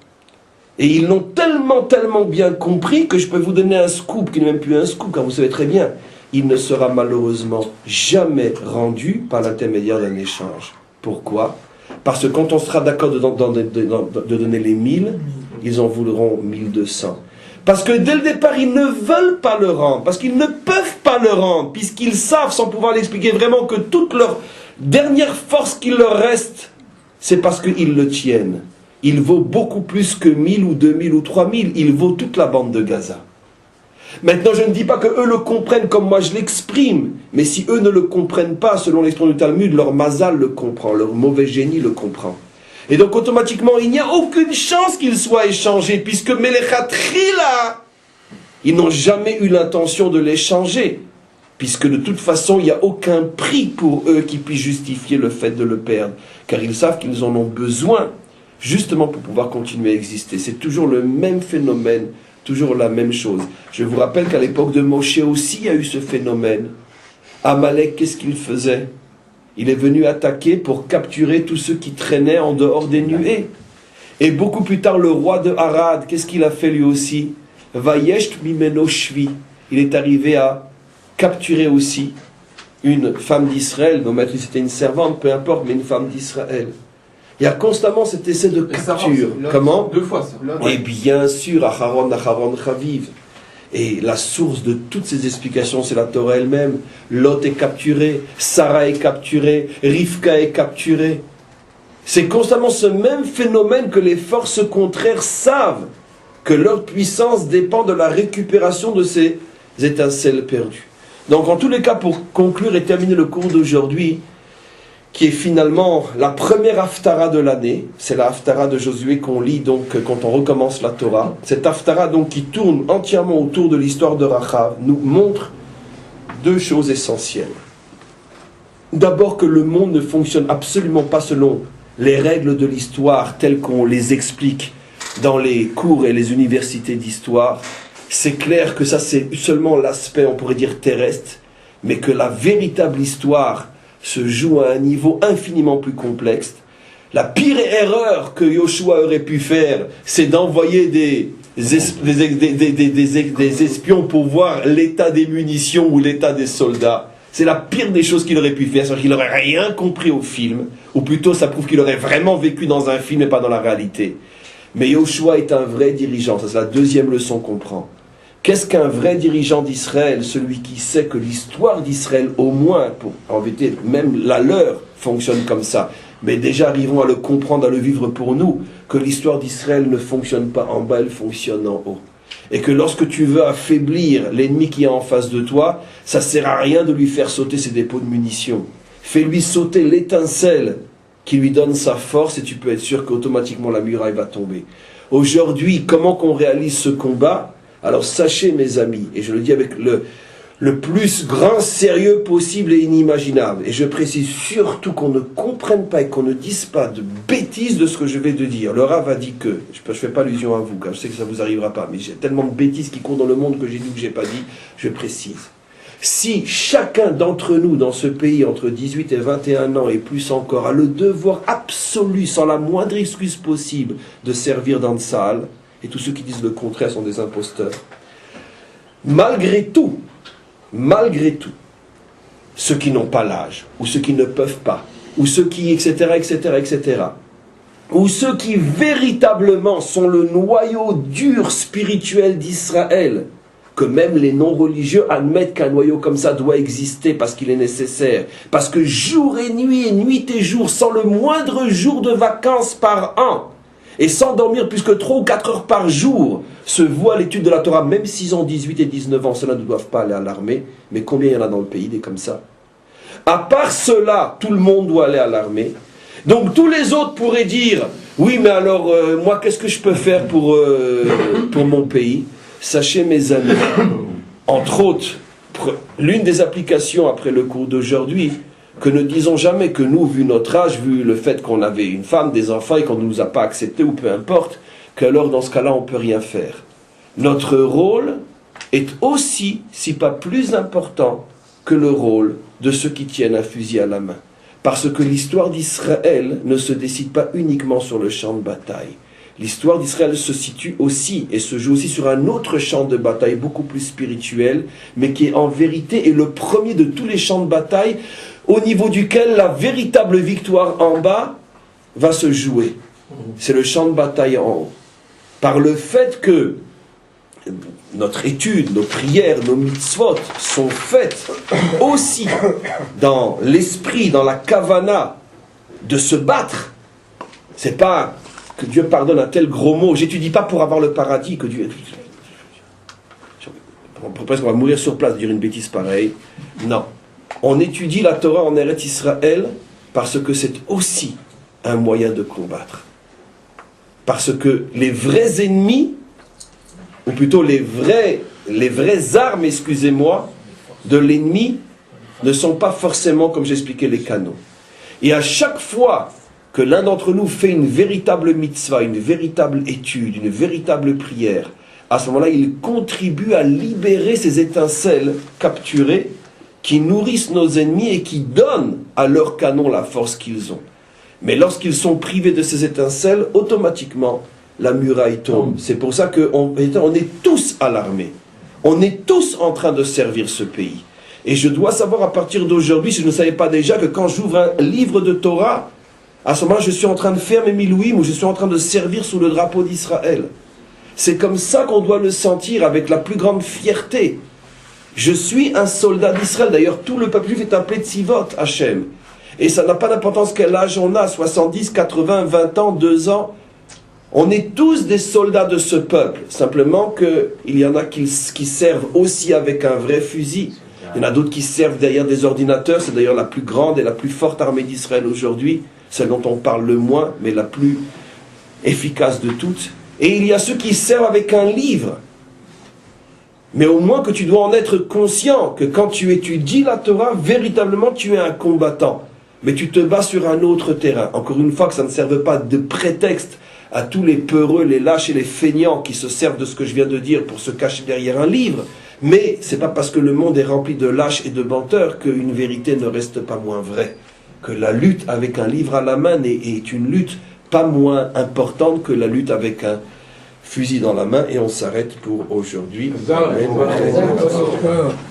Speaker 1: Et ils l'ont tellement bien compris que je peux vous donner un scoop qui n'est même plus un scoop, car vous savez très bien, il ne sera malheureusement jamais rendu par l'intermédiaire d'un échange. Pourquoi? Parce que quand on sera d'accord de donner les 1000, ils en voudront 1200. Parce que dès le départ, ils ne veulent pas le rendre, parce qu'ils ne peuvent pas le rendre, puisqu'ils savent, sans pouvoir l'expliquer vraiment, que toute leur dernière force qu'il leur reste, c'est parce qu'ils le tiennent. Il vaut beaucoup plus que 1000 ou 2000 ou 3000, il vaut toute la bande de Gaza. Maintenant, je ne dis pas qu'eux le comprennent comme moi je l'exprime, mais si eux ne le comprennent pas, selon l'expression du Talmud, leur mazal le comprend, leur mauvais génie le comprend. Et donc, automatiquement, il n'y a aucune chance qu'ils soient échangés, puisque Melechatchila, ils n'ont jamais eu l'intention de l'échanger, puisque de toute façon, il n'y a aucun prix pour eux qui puisse justifier le fait de le perdre, car ils savent qu'ils en ont besoin, justement pour pouvoir continuer à exister. C'est toujours le même phénomène, toujours la même chose. Je vous rappelle qu'à l'époque de Moshe aussi, il y a eu ce phénomène. Amalek, qu'est-ce qu'il faisait? Il est venu attaquer pour capturer tous ceux qui traînaient en dehors des nuées. Et beaucoup plus tard, le roi de Harad, qu'est-ce qu'il a fait lui aussi? Vayesht mimeno shvi. Il est arrivé à capturer aussi une femme d'Israël. Non, maître, c'était une servante, peu importe, mais une femme d'Israël. Il y a constamment cet essai de capture. Comment?
Speaker 2: 2 fois ça.
Speaker 1: Et bien sûr, Acharon Chaviv. Et la source de toutes ces explications, c'est la Torah elle-même. Lot est capturé, Sarah est capturée, Rivka est capturée. C'est constamment ce même phénomène que les forces contraires savent que leur puissance dépend de la récupération de ces étincelles perdues. Donc en tous les cas, pour conclure et terminer le cours d'aujourd'hui, qui est finalement la première haftara de l'année, c'est la haftara de Josué qu'on lit donc quand on recommence la Torah. Cette haftara donc qui tourne entièrement autour de l'histoire de Rachav nous montre 2 choses essentielles. D'abord que le monde ne fonctionne absolument pas selon les règles de l'histoire telles qu'on les explique dans les cours et les universités d'histoire. C'est clair que ça c'est seulement l'aspect, on pourrait dire terrestre, mais que la véritable histoire se joue à un niveau infiniment plus complexe. La pire erreur que Yoshua aurait pu faire, c'est d'envoyer des espions pour voir l'état des munitions ou l'état des soldats. C'est la pire des choses qu'il aurait pu faire, c'est-à-dire qu'il n'aurait rien compris au film, ou plutôt ça prouve qu'il aurait vraiment vécu dans un film et pas dans la réalité. Mais Yoshua est un vrai dirigeant, ça c'est la deuxième leçon qu'on prend. Qu'est-ce qu'un vrai dirigeant d'Israël? Celui qui sait que l'histoire d'Israël, au moins, en vérité, même la leur, fonctionne comme ça. Mais déjà, arrivons à le comprendre, à le vivre pour nous, que l'histoire d'Israël ne fonctionne pas en bas, elle fonctionne en haut. Et que lorsque tu veux affaiblir l'ennemi qui est en face de toi, ça ne sert à rien de lui faire sauter ses dépôts de munitions. Fais-lui sauter l'étincelle qui lui donne sa force et tu peux être sûr qu'automatiquement la muraille va tomber. Aujourd'hui, comment qu'on réalise ce combat? Alors sachez mes amis, et je le dis avec le plus grand sérieux possible et inimaginable, et je précise surtout qu'on ne comprenne pas et qu'on ne dise pas de bêtises de ce que je vais te dire. Le Rav a dit que, je ne fais pas allusion à vous, car je sais que ça ne vous arrivera pas, mais j'ai tellement de bêtises qui courent dans le monde que j'ai dit que je n'ai pas dit, je précise. Si chacun d'entre nous dans ce pays, entre 18 et 21 ans et plus encore, a le devoir absolu, sans la moindre excuse possible, de servir dans le salle, et tous ceux qui disent le contraire sont des imposteurs. Malgré tout, ceux qui n'ont pas l'âge, ou ceux qui ne peuvent pas, ou ceux qui, etc., ou ceux qui véritablement sont le noyau dur spirituel d'Israël, que même les non-religieux admettent qu'un noyau comme ça doit exister parce qu'il est nécessaire, parce que jour et nuit et jour, sans le moindre jour de vacances par an, et sans dormir plus que 3 ou 4 heures par jour, se vouent à l'étude de la Torah, même s'ils ont 18 et 19 ans, ceux-là ne doivent pas aller à l'armée. Mais combien il y en a dans le pays, des comme ça? À part cela, tout le monde doit aller à l'armée. Donc tous les autres pourraient dire, oui, mais alors, moi, qu'est-ce que je peux faire pour mon pays? Sachez, mes amis, entre autres, l'une des applications après le cours d'aujourd'hui, que ne disons jamais que nous, vu notre âge, vu le fait qu'on avait une femme, des enfants et qu'on ne nous a pas acceptés ou peu importe, qu'alors dans ce cas-là on ne peut rien faire. Notre rôle est aussi, si pas plus important, que le rôle de ceux qui tiennent un fusil à la main. Parce que l'histoire d'Israël ne se décide pas uniquement sur le champ de bataille. L'histoire d'Israël se situe aussi et se joue aussi sur un autre champ de bataille beaucoup plus spirituel, mais qui en vérité est le premier de tous les champs de bataille au niveau duquel la véritable victoire en bas va se jouer. C'est le champ de bataille en haut. par le fait que notre étude, nos prières, nos mitzvot sont faites aussi dans l'esprit, dans la kavana de se battre. C'est pas que Dieu pardonne un tel gros mot. J'étudie pas pour avoir le paradis, que Dieu... Presque on va mourir sur place de dire une bêtise pareille. Non. On étudie la Torah en Eretz Israël parce que c'est aussi un moyen de combattre. Parce que les vrais ennemis, ou plutôt les vraies armes, excusez-moi, de l'ennemi ne sont pas forcément, comme j'expliquais, les canons. Et à chaque fois que l'un d'entre nous fait une véritable mitzvah, une véritable étude, une véritable prière, à ce moment-là, il contribue à libérer ces étincelles capturées qui nourrissent nos ennemis et qui donnent à leurs canons la force qu'ils ont. Mais lorsqu'ils sont privés de ces étincelles, automatiquement, la muraille tombe. C'est pour ça qu'on est tous alarmés. On est tous en train de servir ce pays. Et je dois savoir à partir d'aujourd'hui, si je ne savais pas déjà, que quand j'ouvre un livre de Torah, à ce moment-là, je suis en train de faire mes milouïm ou je suis en train de servir sous le drapeau d'Israël. C'est comme ça qu'on doit le sentir avec la plus grande fierté. Je suis un soldat d'Israël. D'ailleurs, tout le peuple juif est appelé Tzivot Hachem. Et ça n'a pas d'importance quel âge on a, 70, 80, 20 ans, 2 ans. On est tous des soldats de ce peuple. Simplement qu'il y en a qui servent aussi avec un vrai fusil. Il y en a d'autres qui servent derrière des ordinateurs. C'est d'ailleurs la plus grande et la plus forte armée d'Israël aujourd'hui. Celle dont on parle le moins, mais la plus efficace de toutes. Et il y a ceux qui servent avec un livre. Mais au moins que tu dois en être conscient, que quand tu étudies la Torah, véritablement tu es un combattant. Mais tu te bats sur un autre terrain. Encore une fois, que ça ne serve pas de prétexte à tous les peureux, les lâches et les feignants qui se servent de ce que je viens de dire pour se cacher derrière un livre. Mais c'est pas parce que le monde est rempli de lâches et de menteurs qu'une vérité ne reste pas moins vraie. Que la lutte avec un livre à la main est une lutte pas moins importante que la lutte avec un fusil dans la main. Et on s'arrête pour aujourd'hui. Amen.